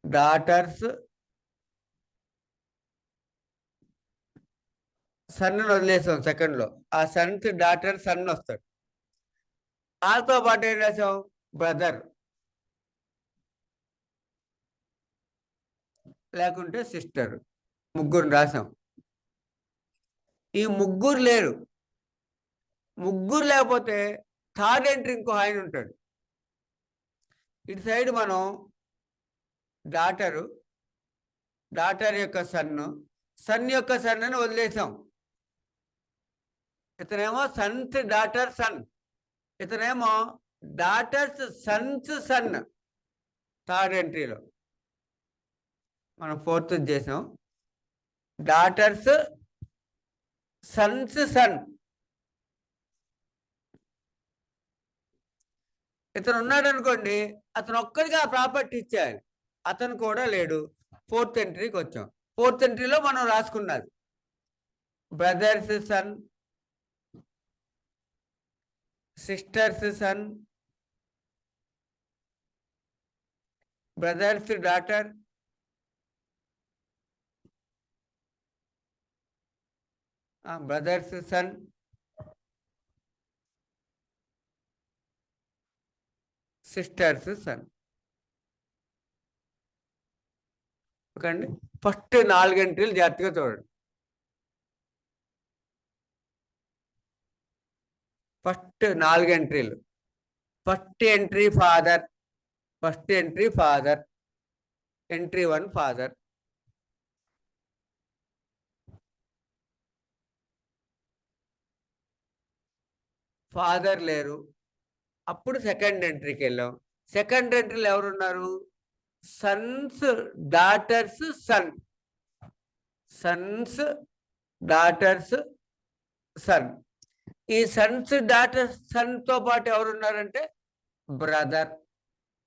డాటర్స్ సన్ వదిలేసాం సెకండ్లో. ఆ సన్స్ డాటర్ సన్ వస్తాడు. వాళ్ళతో పాటు ఏం రాసాం? బ్రదర్ లేకుంటే సిస్టర్, ముగ్గురు రాసాం. ఈ ముగ్గురు లేరు, ముగ్గురు లేకపోతే థర్డ్ ఎంట్రీ ఇంకో ఆయన ఉంటాడు. ఇటు సైడ్ మనం డాటర్ యొక్క సన్ను, సన్ యొక్క సన్ అని వదిలేసాం. ఇతనేమో సన్స్ డాటర్ సన్, ఇతనేమో డాటర్స్ సన్స్ సన్. థర్డ్ ఎంట్రీలో మనం ఫోర్త్ చేసాం, డాటర్స్ సన్స్ సన్. ఇతను ఉన్నాడు అనుకోండి, అతను ఒక్కడికి ఆ ప్రాపర్టీ ఇచ్చేయాలి. అతను కూడా లేడు, ఫోర్త్ ఎంట్రీకి వచ్చాం. ఫోర్త్ ఎంట్రీలో మనం రాసుకున్నది brother's son, sisters son, brothers daughter, brother's son, sisters son. Okay అండి. ఫస్ట్ 4 ఎంట్రీలు జాగ్రత్తగా చూడండి. ఫస్ట్ 4 ఎంట్రీలు. First entry father. First entry father. Entry 1 father. Father లేరు. అప్పుడు సెకండ్ ఎంట్రీకి వెళ్ళాం. సెకండ్ ఎంట్రీలో ఎవరున్నారు? Son's, daughter's, son. Son's, daughter's, son. ఈ సన్స్, డాటర్స్, సన్ తో పాటు ఎవరున్నారంటే బ్రదర్.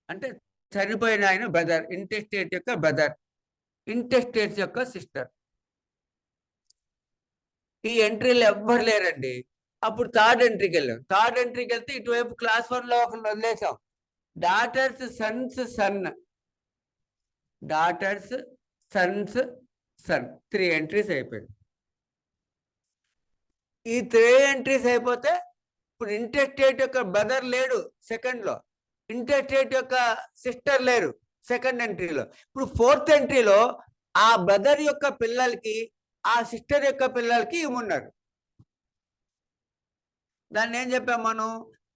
అంటే చనిపోయిన ఆయన బ్రదర్, ఇంటెస్టేట్ యొక్క బ్రదర్, ఇంటెస్టేట్స్ యొక్క సిస్టర్. ఈ ఎంట్రీలు ఎవ్వరు లేరండి. అప్పుడు థర్డ్ ఎంట్రీకి వెళ్ళాం. థర్డ్ ఎంట్రీకి వెళ్తే ఇటువైపు క్లాస్ 1లో ఒకరిని వదిలేసాం. Daughters, Sons, son. Daughters, Sons, son. 3 entries అయిపోయింది. ఈ 3 ఎంట్రీస్ అయిపోతే ఇప్పుడు ఇంటెస్టేట్ యొక్క బ్రదర్ లేడు సెకండ్లో, ఇంటెస్టేట్ యొక్క సిస్టర్ లేరు సెకండ్ ఎంట్రీలో. ఇప్పుడు ఫోర్త్ ఎంట్రీలో ఆ బ్రదర్ యొక్క పిల్లలకి, ఆ సిస్టర్ యొక్క పిల్లలకి ఇవ్వమన్నారు. దాన్ని ఏం చెప్పాం మనం?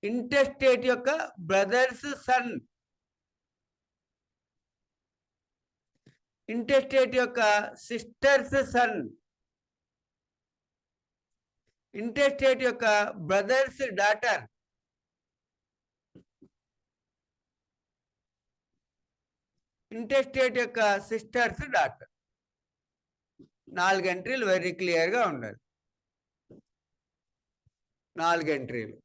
ఇంటెస్టేట్ యొక్క బ్రదర్స్ సన్. ఇంటెస్టేట్ యొక్క సిస్టర్స్ సన్. ఇంటెస్టేట్ యొక్క బ్రదర్స్ డాటర్. ఇంటెస్టేట్ యొక్క సిస్టర్స్ డాటర్. 4 ఎంట్రీలు వెరీ క్లియర్గా ఉండాలి. 4 ఎంట్రీలు.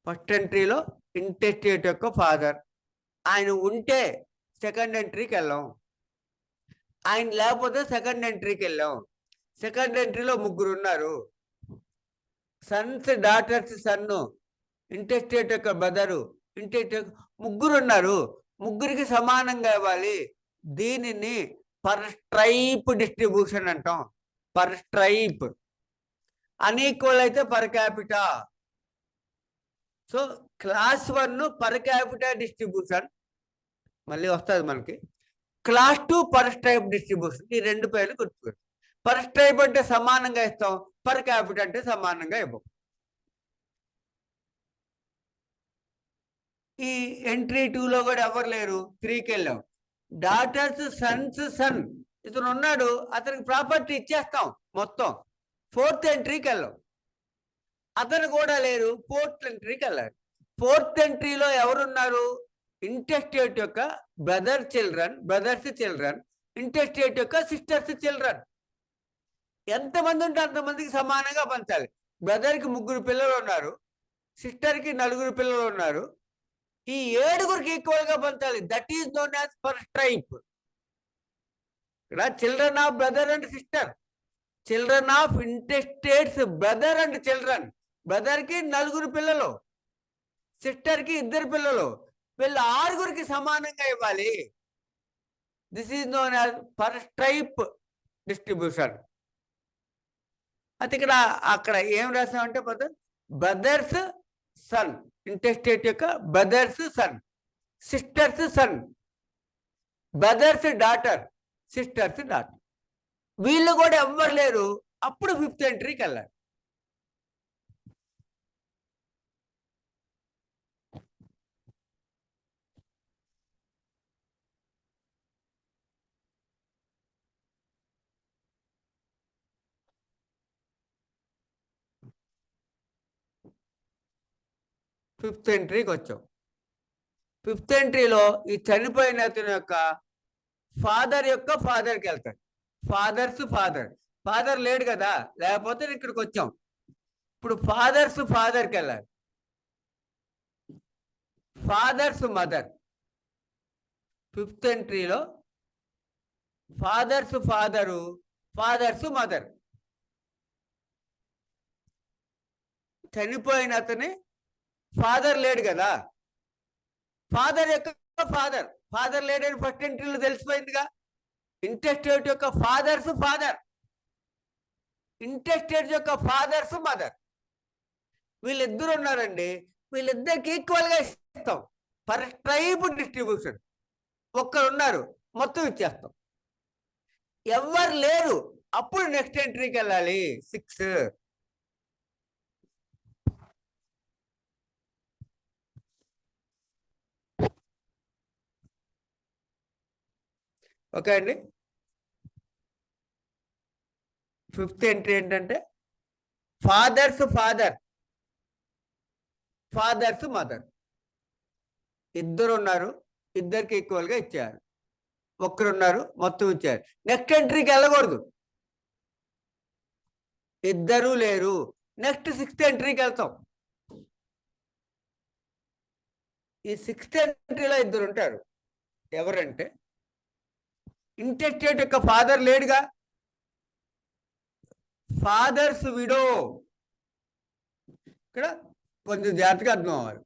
ఫస్ట్ ఎంట్రీలో ఇంటెస్టేట్ యొక్క ఫాదర్. ఆయన ఉంటే సెకండ్ ఎంట్రీకి వెళ్ళాం. ఆయన లేకపోతే సెకండ్ ఎంట్రీకి వెళ్ళాం. సెకండ్ ఎంట్రీలో 3 ఉన్నారు. సన్స్, డాటర్స్, సన్ను, ఇంటెస్టేట్ యొక్క బ్రదరు, ఇంటెస్టేట్ 3 ఉన్నారు. 3కి సమానంగా ఇవ్వాలి. దీనిని పర్ స్ట్రైప్ డిస్ట్రిబ్యూషన్ అంటాం. Per stripe. అన్ఈక్వల్ అయితే per capita. So class 1 per capita distribution మళ్ళీ వస్తుంది మనకి. Class 2 per stripe distribution. ఈ 2 పేర్లు గుర్తుపెట్టు. పర్ స్ట్రైప్ అంటే సమానంగా ఇస్తాం, పర్ క్యాపిటా అంటే సమానంగా ఇవ్వం. ఈ ఎంట్రీ 2లో కూడా ఎవరు లేరు. 3కి వెళ్ళాం. Daughters, Sons, son. ఇతను ఉన్నాడు, అతనికి ప్రాపర్టీ ఇచ్చేస్తాం మొత్తం. ఫోర్త్ ఎంట్రీకి వెళ్ళాం. అతను కూడా లేరు. ఫోర్త్ ఎంట్రీకి వెళ్ళారు. ఫోర్త్ ఎంట్రీలో ఎవరున్నారు? ఇంటెస్టేట్ యొక్క brother children, brothers children, intestate యొక్క సిస్టర్స్ చిల్డ్రన్. ఎంతమంది ఉంటే అంతమందికి సమానంగా పంచాలి. బ్రదర్కి 3 పిల్లలు ఉన్నారు, సిస్టర్కి 4 పిల్లలు ఉన్నారు. ఈ 7గురికి ఈక్వల్గా పంచాలి. That is known as per stripe. ఇక్కడ children of brother and sister, children of intestate's brother and children. బ్రదర్కి 4 పిల్లలు, సిస్టర్కి 2 పిల్లలు. వీళ్ళు 6గురికి సమానంగా ఇవ్వాలి. This is known as per stripe distribution. అయితే ఇక్కడ అక్కడ ఏం రాసామంటే బ్రదర్స్ సన్, ఇంటెస్టేట్ యొక్క brothers son, sisters son, brothers daughter, sisters daughter. వీళ్ళు కూడా ఎవ్వరు లేరు. అప్పుడు 5th ఎంట్రీకి వెళ్ళాలి. ఫిఫ్త్ ఎంట్రీకి వచ్చాం. 5th ఎంట్రీలో ఈ చనిపోయిన అతని యొక్క ఫాదర్కి వెళ్తాడు. Fathers father. ఫాదర్ లేడు కదా, లేకపోతే ఇక్కడికి వచ్చాం. ఇప్పుడు ఫాదర్కి వెళ్ళాలి. Father's mother. 5th ఎంట్రీలో ఫాదర్స్ ఫాదరు, ఫాదర్స్ మదర్. చనిపోయిన అతని ఫాదర్ లేడు కదా, ఫాదర్ యొక్క ఫాదర్ లేడని ఫస్ట్ ఎంట్రీలో తెలిసిపోయిందిగా. ఇంటెస్టేట్ యొక్క ఫాదర్స్ ఫాదర్, ఇంటెస్టేట్ యొక్క ఫాదర్స్ మదర్. వీళ్ళిద్దరు ఉన్నారండి. వీళ్ళిద్దరికి ఈక్వల్ గా ఇస్తాం. Per tribe distribution. ఒక్కరున్నారు మొత్తం ఇచ్చేస్తాం. ఎవరు లేరు అప్పుడు నెక్స్ట్ ఎంట్రీకి వెళ్ళాలి 6. ఓకే అండి. 5th ఎంట్రీ ఏంటంటే ఫాదర్స్ మదర్ ఇద్దరు ఉన్నారు, ఇద్దరికి ఈక్వల్ గా ఇచ్చారు. ఒక్కరున్నారు మొత్తం ఇచ్చారు. నెక్స్ట్ ఎంట్రీకి వెళ్ళకూడదు, ఇద్దరు లేరు. నెక్స్ట్ 6th ఎంట్రీకి వెళ్తాం. ఈ 6th ఎంట్రీలో ఇద్దరు ఉంటారు. ఎవరంటే ఇంటెస్టేట్ యొక్క ఫాదర్ లేడుగా, ఫాదర్స్ విడో. ఇక్కడ కొంచెం జాగ్రత్తగా అర్థం అవ్వాలి.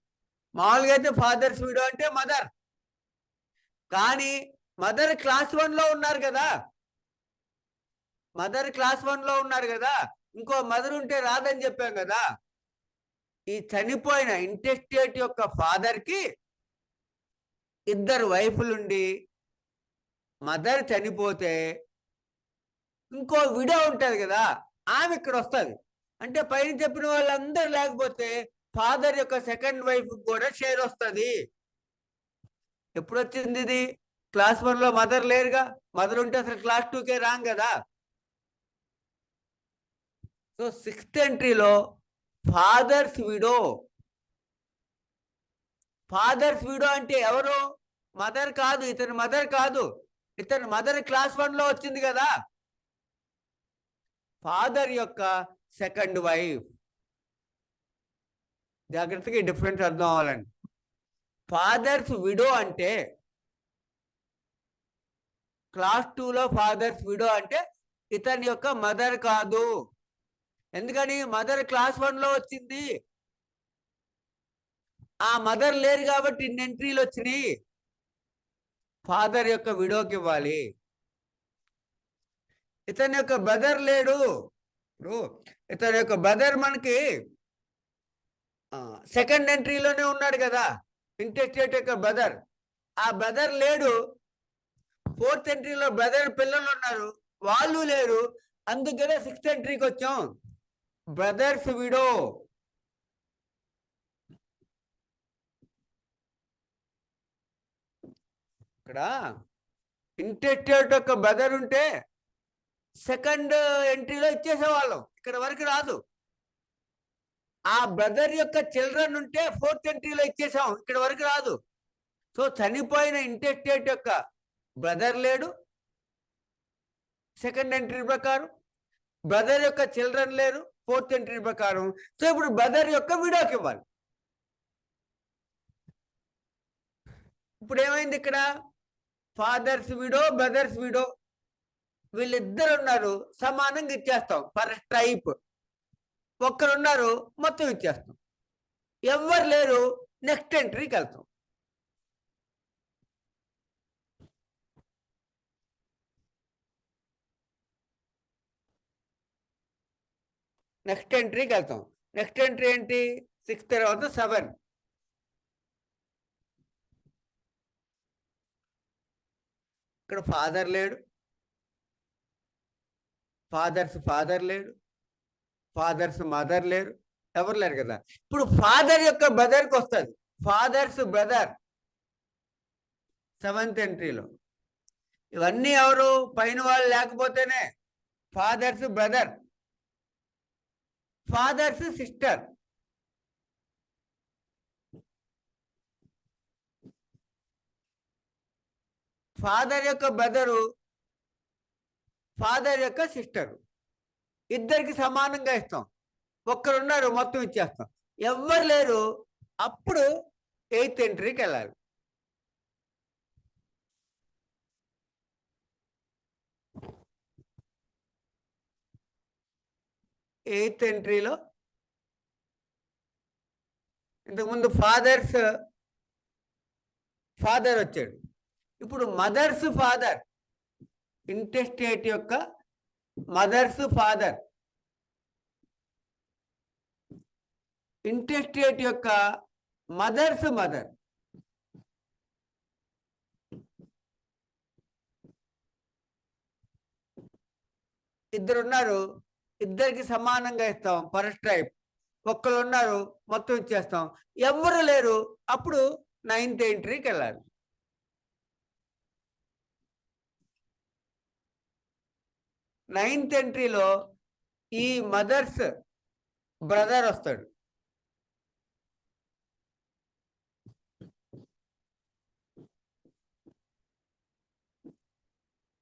మామూలుగా అయితే ఫాదర్స్ విడో అంటే మదర్, కానీ మదర్ క్లాస్ 1లో ఉన్నారు కదా, మదర్ క్లాస్ 1లో ఉన్నారు కదా, ఇంకో మదర్ ఉంటే రాదని చెప్పాం కదా. ఈ చనిపోయిన ఇంటెస్టేట్ యొక్క ఫాదర్ కి ఇద్దరు వైఫ్లుండి మదర్ చనిపోతే ఇంకో విడో ఉంటది కదా, ఆమె ఇక్కడ వస్తుంది. అంటే పైన చెప్పిన వాళ్ళందరూ లేకపోతే ఫాదర్ యొక్క సెకండ్ వైఫ్ కూడా షేర్ వస్తుంది. ఎప్పుడు వచ్చింది ఇది? క్లాస్ 1లో మదర్ లేరుగా, మదర్ ఉంటే అసలు క్లాస్ 2కే రాంగ్ కదా. సో 6th ఎంట్రీలో ఫాదర్స్ విడో. ఫాదర్స్ విడో అంటే ఎవరు? మదర్ కాదు, ఇతని మదర్ కాదు, ఇతని మదర్ క్లాస్ 1లో వచ్చింది కదా, ఫాదర్ యొక్క సెకండ్ వైఫ్. జాగ్రత్తగా ఈ డిఫరెన్స్ అర్థం అవ్వాలండి. ఫాదర్స్ విడో అంటే క్లాస్ 2లో ఫాదర్స్ విడో అంటే ఇతని యొక్క మదర్ కాదు. ఎందుకని? మదర్ క్లాస్ 1లో వచ్చింది, ఆ మదర్ లేరు కాబట్టి ఇన్ని ఎంట్రీలు వచ్చినాయి. ఫాదర్ యొక్క విడోకి ఇవ్వాలి. ఇతని యొక్క బ్రదర్ లేడు, ఇతని యొక్క బ్రదర్ మనకి సెకండ్ ఎంట్రీలోనే ఉన్నాడు కదా, ఇంటెస్టేట్ యొక్క బ్రదర్. ఆ బ్రదర్ లేడు. 4th ఎంట్రీలో బ్రదర్ పిల్లలు ఉన్నారు, వాళ్ళు లేరు. అందుకనే 6th ఎంట్రీకి వచ్చాం, బ్రదర్స్ విడో. ఇక్కడ ఇంటెస్టేట్ యొక్క బ్రదర్ ఉంటే సెకండ్ ఎంట్రీలో ఇచ్చేసేవాళ్ళం, ఇక్కడ వరకు రాదు. ఆ బ్రదర్ యొక్క చిల్డ్రన్ ఉంటే 4th ఎంట్రీలో ఇచ్చేసాం, ఇక్కడ వరకు రాదు. సో చనిపోయిన ఇంటెస్టేట్ యొక్క బ్రదర్ లేడు సెకండ్ ఎంట్రీ ప్రకారం, బ్రదర్ యొక్క చిల్డ్రన్ లేరు 4th ఎంట్రీ ప్రకారం. సో ఇప్పుడు బ్రదర్ యొక్క విడోకి ఇవ్వాలి. ఇప్పుడు ఏమైంది? ఇక్కడ ఫాదర్స్ విడో, బ్రదర్స్ విడో, వీళ్ళిద్దరు ఉన్నారు, సమానంగా ఇచ్చేస్తాం పర్ టైప్. ఒక్కరున్నారు మొత్తం ఇచ్చేస్తాం. ఎవరు లేరు నెక్స్ట్ ఎంట్రీకి వెళ్తాం. నెక్స్ట్ ఎంట్రీకి వెళ్తాం. నెక్స్ట్ ఎంట్రీ ఏంటి? 6 తర్వాత 7. ఇక్కడ ఫాదర్ లేడు, ఫాదర్ లేడు, ఫాదర్స్ మదర్ లేరు, ఎవరు లేరు కదా. ఇప్పుడు ఫాదర్ యొక్క బ్రదర్కి వస్తుంది, ఫాదర్స్ బ్రదర్ 7th ఎంట్రీలో. ఇవన్నీ ఎవరు? పైన వాళ్ళు లేకపోతేనే fathers brother, fathers sister. Father యొక్క బ్రదరు, ఫాదర్ యొక్క సిస్టరు, ఇద్దరికి సమానంగా ఇస్తాం. ఒక్కరున్నారు మొత్తం ఇచ్చేస్తాం. ఎవరు లేరు అప్పుడు 8th ఎంట్రీకి వెళ్ళాలి. ఎయిత్ ఎంట్రీలో ఇంతకుముందు ఫాదర్ వచ్చాడు, ఇప్పుడు మదర్స్ ఫాదర్, ఇంటెస్టేట్ యొక్క మదర్స్ ఫాదర్, ఇంటెస్టేట్ యొక్క మదర్స్ మదర్. ఇద్దరున్నారు, ఇద్దరికి సమానంగా ఇస్తాం పర్ స్ట్రైప్. ఒక్కరు ఉన్నారు, మొత్తం ఇచ్చేస్తాం. ఎవరు లేరు, అప్పుడు 9th ఎంట్రీకి వెళ్ళాలి. నైన్త్ ఎంట్రీలో ఈ మదర్స్ బ్రదర్ వస్తాడు.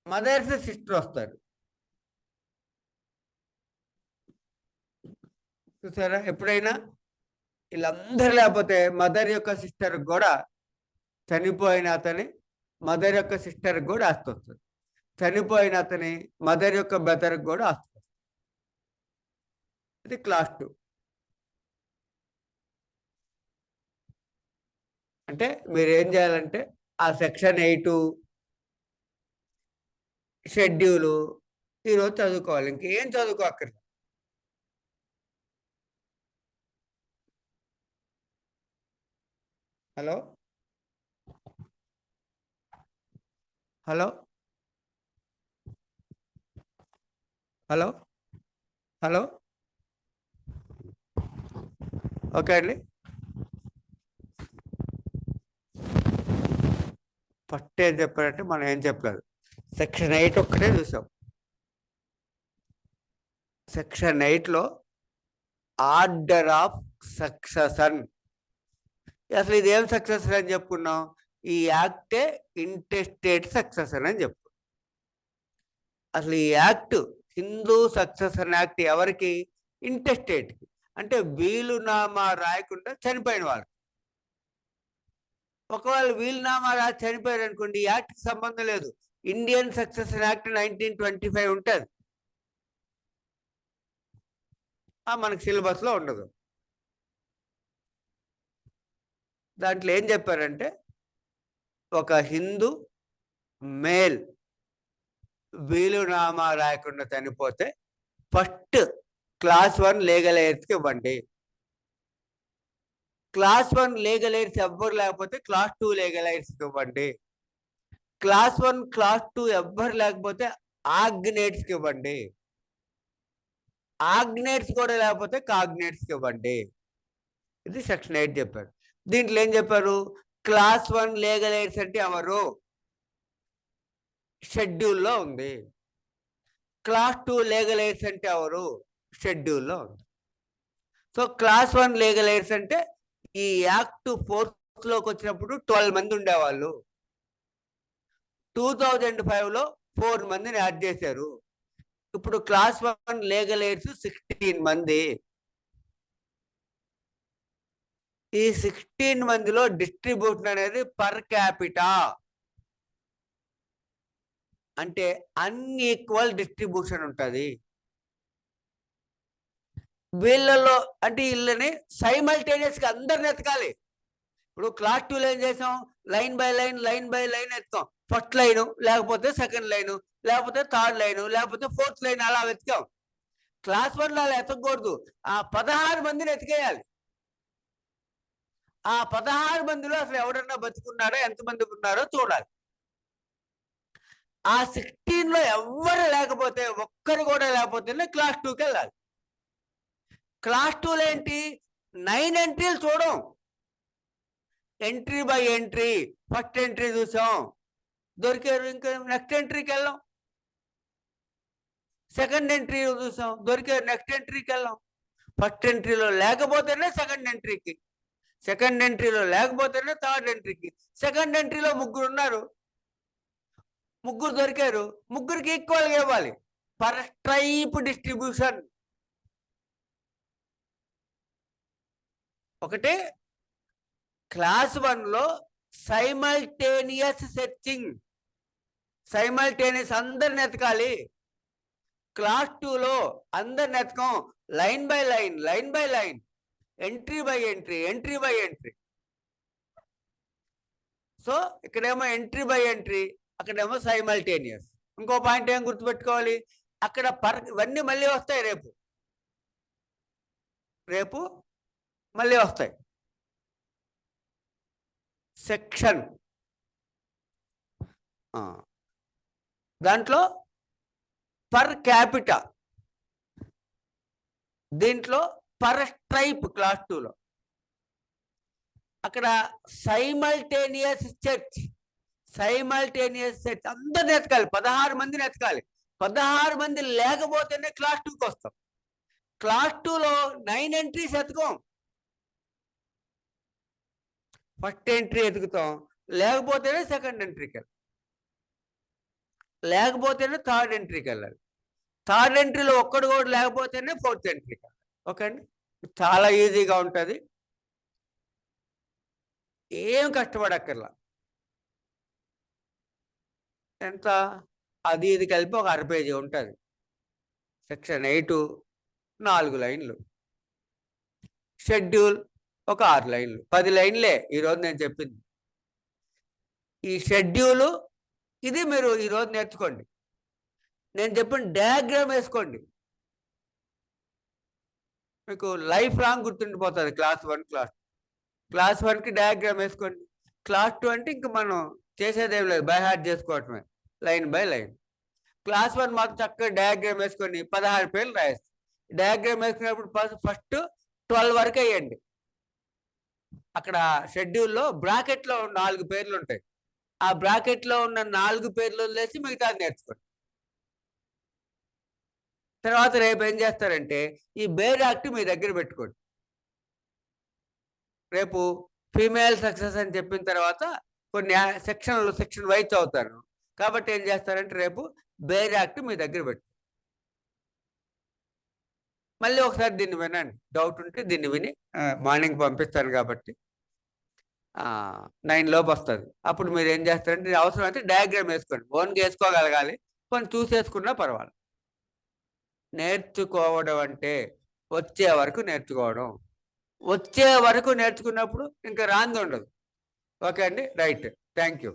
మదర్స్ సిస్టర్ వస్తారు. చూసారా, ఎప్పుడైనా వీళ్ళందరూ లేకపోతే మదర్ యొక్క సిస్టర్ కూడా చనిపోయిన అతని మదర్ యొక్క సిస్టర్కి కూడా ఆస్తి వస్తుంది. చనిపోయిన అతని మదర్ యొక్క బ్రదర్కి కూడా ఆస్తి వస్తుంది. ఇది క్లాస్ 2. అంటే మీరు ఏం చేయాలంటే ఆ సెక్షన్ 8 షెడ్యూలు ఈరోజు చదువుకోవాలి, ఇంకేం చదువుకోక్కర్లేదు. Hello hello hello hello okay అండి. ఫస్ట్ ఏం చెప్పారంటే మనం ఏం చెప్పలేదు, సెక్షన్ 8 ఒక్కటే చూసాం. సెక్షన్ 8లో ఆర్డర్ ఆఫ్ సక్సెషన్. అసలు ఇది ఏం సక్సెషన్ అని చెప్పుకున్నాం, ఈ యాక్టే ఇంటెస్టేట్ సక్సెషన్ అని చెప్పు. అసలు ఈ యాక్ట్ హిందూ సక్సెషన్ యాక్ట్ ఎవరికి? ఇంటెస్టేట్కి, అంటే వీలునామా రాయకుండా చనిపోయిన వాళ్ళు. ఒకవేళ వీలునామా రాసి చనిపోయారు అనుకోండి, ఈ యాక్ట్కి సంబంధం లేదు. ఇండియన్ సక్సెషన్ యాక్ట్ 1925 ఉంటుంది, మనకి సిలబస్లో ఉండదు. దాంట్లో ఏం చెప్పారంటే, ఒక హిందూ మేల్ వీలునామా రాయకుండా చనిపోతే ఫస్ట్ క్లాస్ 1 లీగల్ ఎయిర్స్కి ఇవ్వండి. క్లాస్ 1 లీగల్ ఎయిర్స్ ఎవ్వరు లేకపోతే క్లాస్ 2 లీగల్ ఎయిర్స్కి ఇవ్వండి. క్లాస్ 1 క్లాస్ 2 ఎవ్వరు లేకపోతే ఆగ్నేట్స్కి ఇవ్వండి. ఆగ్నేట్స్ కూడా లేకపోతే కాగ్నేట్స్కి ఇవ్వండి. ఇది సెక్షన్ 8 చెప్పారు. దీంట్లో ఏం చెప్పారు, క్లాస్ 1 లీగల్ ఎయిడ్స్ అంటే ఎవరు? షెడ్యూల్లో ఉంది. క్లాస్ 2 లీగల్ ఎయిడ్స్ అంటే ఎవరు? షెడ్యూల్లో ఉంది. సో క్లాస్ 1 లీగల్ ఎయిడ్స్ అంటే ఈ యాక్ట్ 4th వచ్చినప్పుడు 12 మంది ఉండేవాళ్ళు. 2005లో 4 మందిని యాడ్ చేశారు. ఇప్పుడు క్లాస్ 1 లీగల్ ఎయిడ్స్ 16 మంది. ఈ 16 మందిలో డిస్ట్రిబ్యూషన్ అనేది పర్ క్యాపిటా, అంటే అన్ఈక్వల్ డిస్ట్రిబ్యూషన్ ఉంటుంది. వీళ్ళలో అంటే వీళ్ళని సైమల్టేనియస్గా అందరిని ఎతకాలి. ఇప్పుడు క్లాస్ 2లో ఏం చేసాం, line by line line by line ఎత్తాం. ఫస్ట్ లైను, లేకపోతే సెకండ్ లైను, లేకపోతే థర్డ్ లైను, లేకపోతే 4th లైన్, అలా వెతికాం. క్లాస్ 1లో అలా ఎతకూడదు, ఆ 16 మందిని ఎతికేయాలి. ఆ 16 మందిలో అసలు ఎవరన్నా బతుకున్నారో, ఎంతమంది ఉన్నారో చూడాలి. ఆ 16లో ఎవ్వరు లేకపోతే, ఒక్కరు కూడా లేకపోతేనే క్లాస్ 2కి వెళ్ళాలి. క్లాస్ 2లో ఏంటి, 9 ఎంట్రీలు చూడం, entry by entry. First entry చూసాం, దొరికారు, ఇంకా నెక్స్ట్ ఎంట్రీకి వెళ్ళాం. సెకండ్ ఎంట్రీ చూసాం, దొరికారు, నెక్స్ట్ ఎంట్రీకి వెళ్ళాం. ఫస్ట్ ఎంట్రీలో లేకపోతేనే సెకండ్ ఎంట్రీకి, సెకండ్ ఎంట్రీలో లేకపోతేనే థర్డ్ ఎంట్రీకి. సెకండ్ ఎంట్రీలో 3 ఉన్నారు, 3 దొరికారు, 3కి ఈక్వల్గా ఇవ్వాలి. Per stripe distribution. ఒకటే క్లాస్ 1లో సైమల్టేనియస్ సెర్చింగ్, సైమల్టేనియస్ అందరిని ఎతకాలి. క్లాస్ 2లో అందరిని ఎతకం, line by line line by line, entry by entry entry by entry. So ఇక్కడేమో ఎంట్రీ బై ఎంట్రీ, అక్కడేమో సైమల్టేనియస్. ఇంకో పాయింట్ ఏం గుర్తుపెట్టుకోవాలి, అక్కడ ఇవన్నీ మళ్ళీ వస్తాయి, రేపు మళ్ళీ వస్తాయి. సెక్షన్, దాంట్లో పర్ క్యాపిటా, దీంట్లో పర్ స్ట్రైప్ క్లాస్ 2లో. అక్కడ సైమల్టేనియస్ సెర్చ్ అందరిని ఎతకాలి, 16 మందిని ఎతకాలి. 16 మంది లేకపోతేనే క్లాస్ 2కి వస్తాం. క్లాస్ 2లో 9 ఎంట్రీస్ ఎతుకోం. ఫస్ట్ ఎంట్రీ ఎతుకుతాం, లేకపోతేనే సెకండ్ ఎంట్రీకి వెళ్ళాలి, లేకపోతేనే థర్డ్ ఎంట్రీకి వెళ్ళాలి. థర్డ్ ఎంట్రీలో ఒక్కడు కూడా లేకపోతేనే ఫోర్త్ ఎంట్రీకి వెళ్ళాలి. ఓకే అండి, చాలా ఈజీగా ఉంటుంది, ఏం కష్టపడక్కర్లా. ఎంత అది ఇది కలిపి ఒక 6 పేజీ ఉంటుంది. సెక్షన్ 8 4 లైన్లు, షెడ్యూల్ ఒక 6 లైన్లు, 10 లైన్లే ఈరోజు నేను చెప్పింది. ఈ షెడ్యూలు ఇది మీరు ఈరోజు నేర్చుకోండి. నేను చెప్పిన డయాగ్రామ్ వేసుకోండి, మీకు లైఫ్ లాంగ్ గుర్తుండిపోతుంది. క్లాస్ 1 క్లాస్ 1కి డయాగ్రామ్ వేసుకోండి. క్లాస్ 2 అంటే ఇంక మనం చేసేదేం లేదు, బై హార్ట్ చేసుకోవటమే లైన్ బై లైన్. క్లాస్ 1 మాత్రం చక్కగా డయాగ్రామ్ వేసుకొని 16 పేర్లు రాయేస్తాం. డయాగ్రామ్ వేసుకున్నప్పుడు ఫస్ట్ 12 వరకు వేయండి. అక్కడ షెడ్యూల్లో బ్రాకెట్లో 4 పేర్లు ఉంటాయి, ఆ బ్రాకెట్లో ఉన్న 4 పేర్లు వదిలేసి మిగతా నేర్చుకోండి. తర్వాత రేపు ఏం చేస్తారంటే ఈ బేర్ యాక్ట్ మీ దగ్గర పెట్టుకోండి. రేపు ఫీమేల్ సక్సెస్ అని చెప్పిన తర్వాత కొన్ని సెక్షన్లు సెక్షన్ వైజ్ అవుతారు, కాబట్టి ఏం చేస్తారంటే రేపు బేర్ యాక్ట్ మీ దగ్గర పెట్టు. మళ్ళీ ఒకసారి దీన్ని వినండి, డౌట్ ఉంటే దీన్ని విని మార్నింగ్ పంపిస్తాను కాబట్టి 9 లోపు వస్తుంది. అప్పుడు మీరు ఏం చేస్తారంటే అవసరం అయితే డయాగ్రామ్ వేసుకోండి, ఓన్గా వేసుకోగలగాలి, కొన్ని చూసేసుకున్నా పర్వాలేదు. నేర్చుకోవడం అంటే వచ్చే వరకు నేర్చుకోవడం, వచ్చే వరకు నేర్చుకున్నప్పుడు ఇంకా రాంది ఉండదు. ఓకే అండి, రైట్, థ్యాంక్ యూ.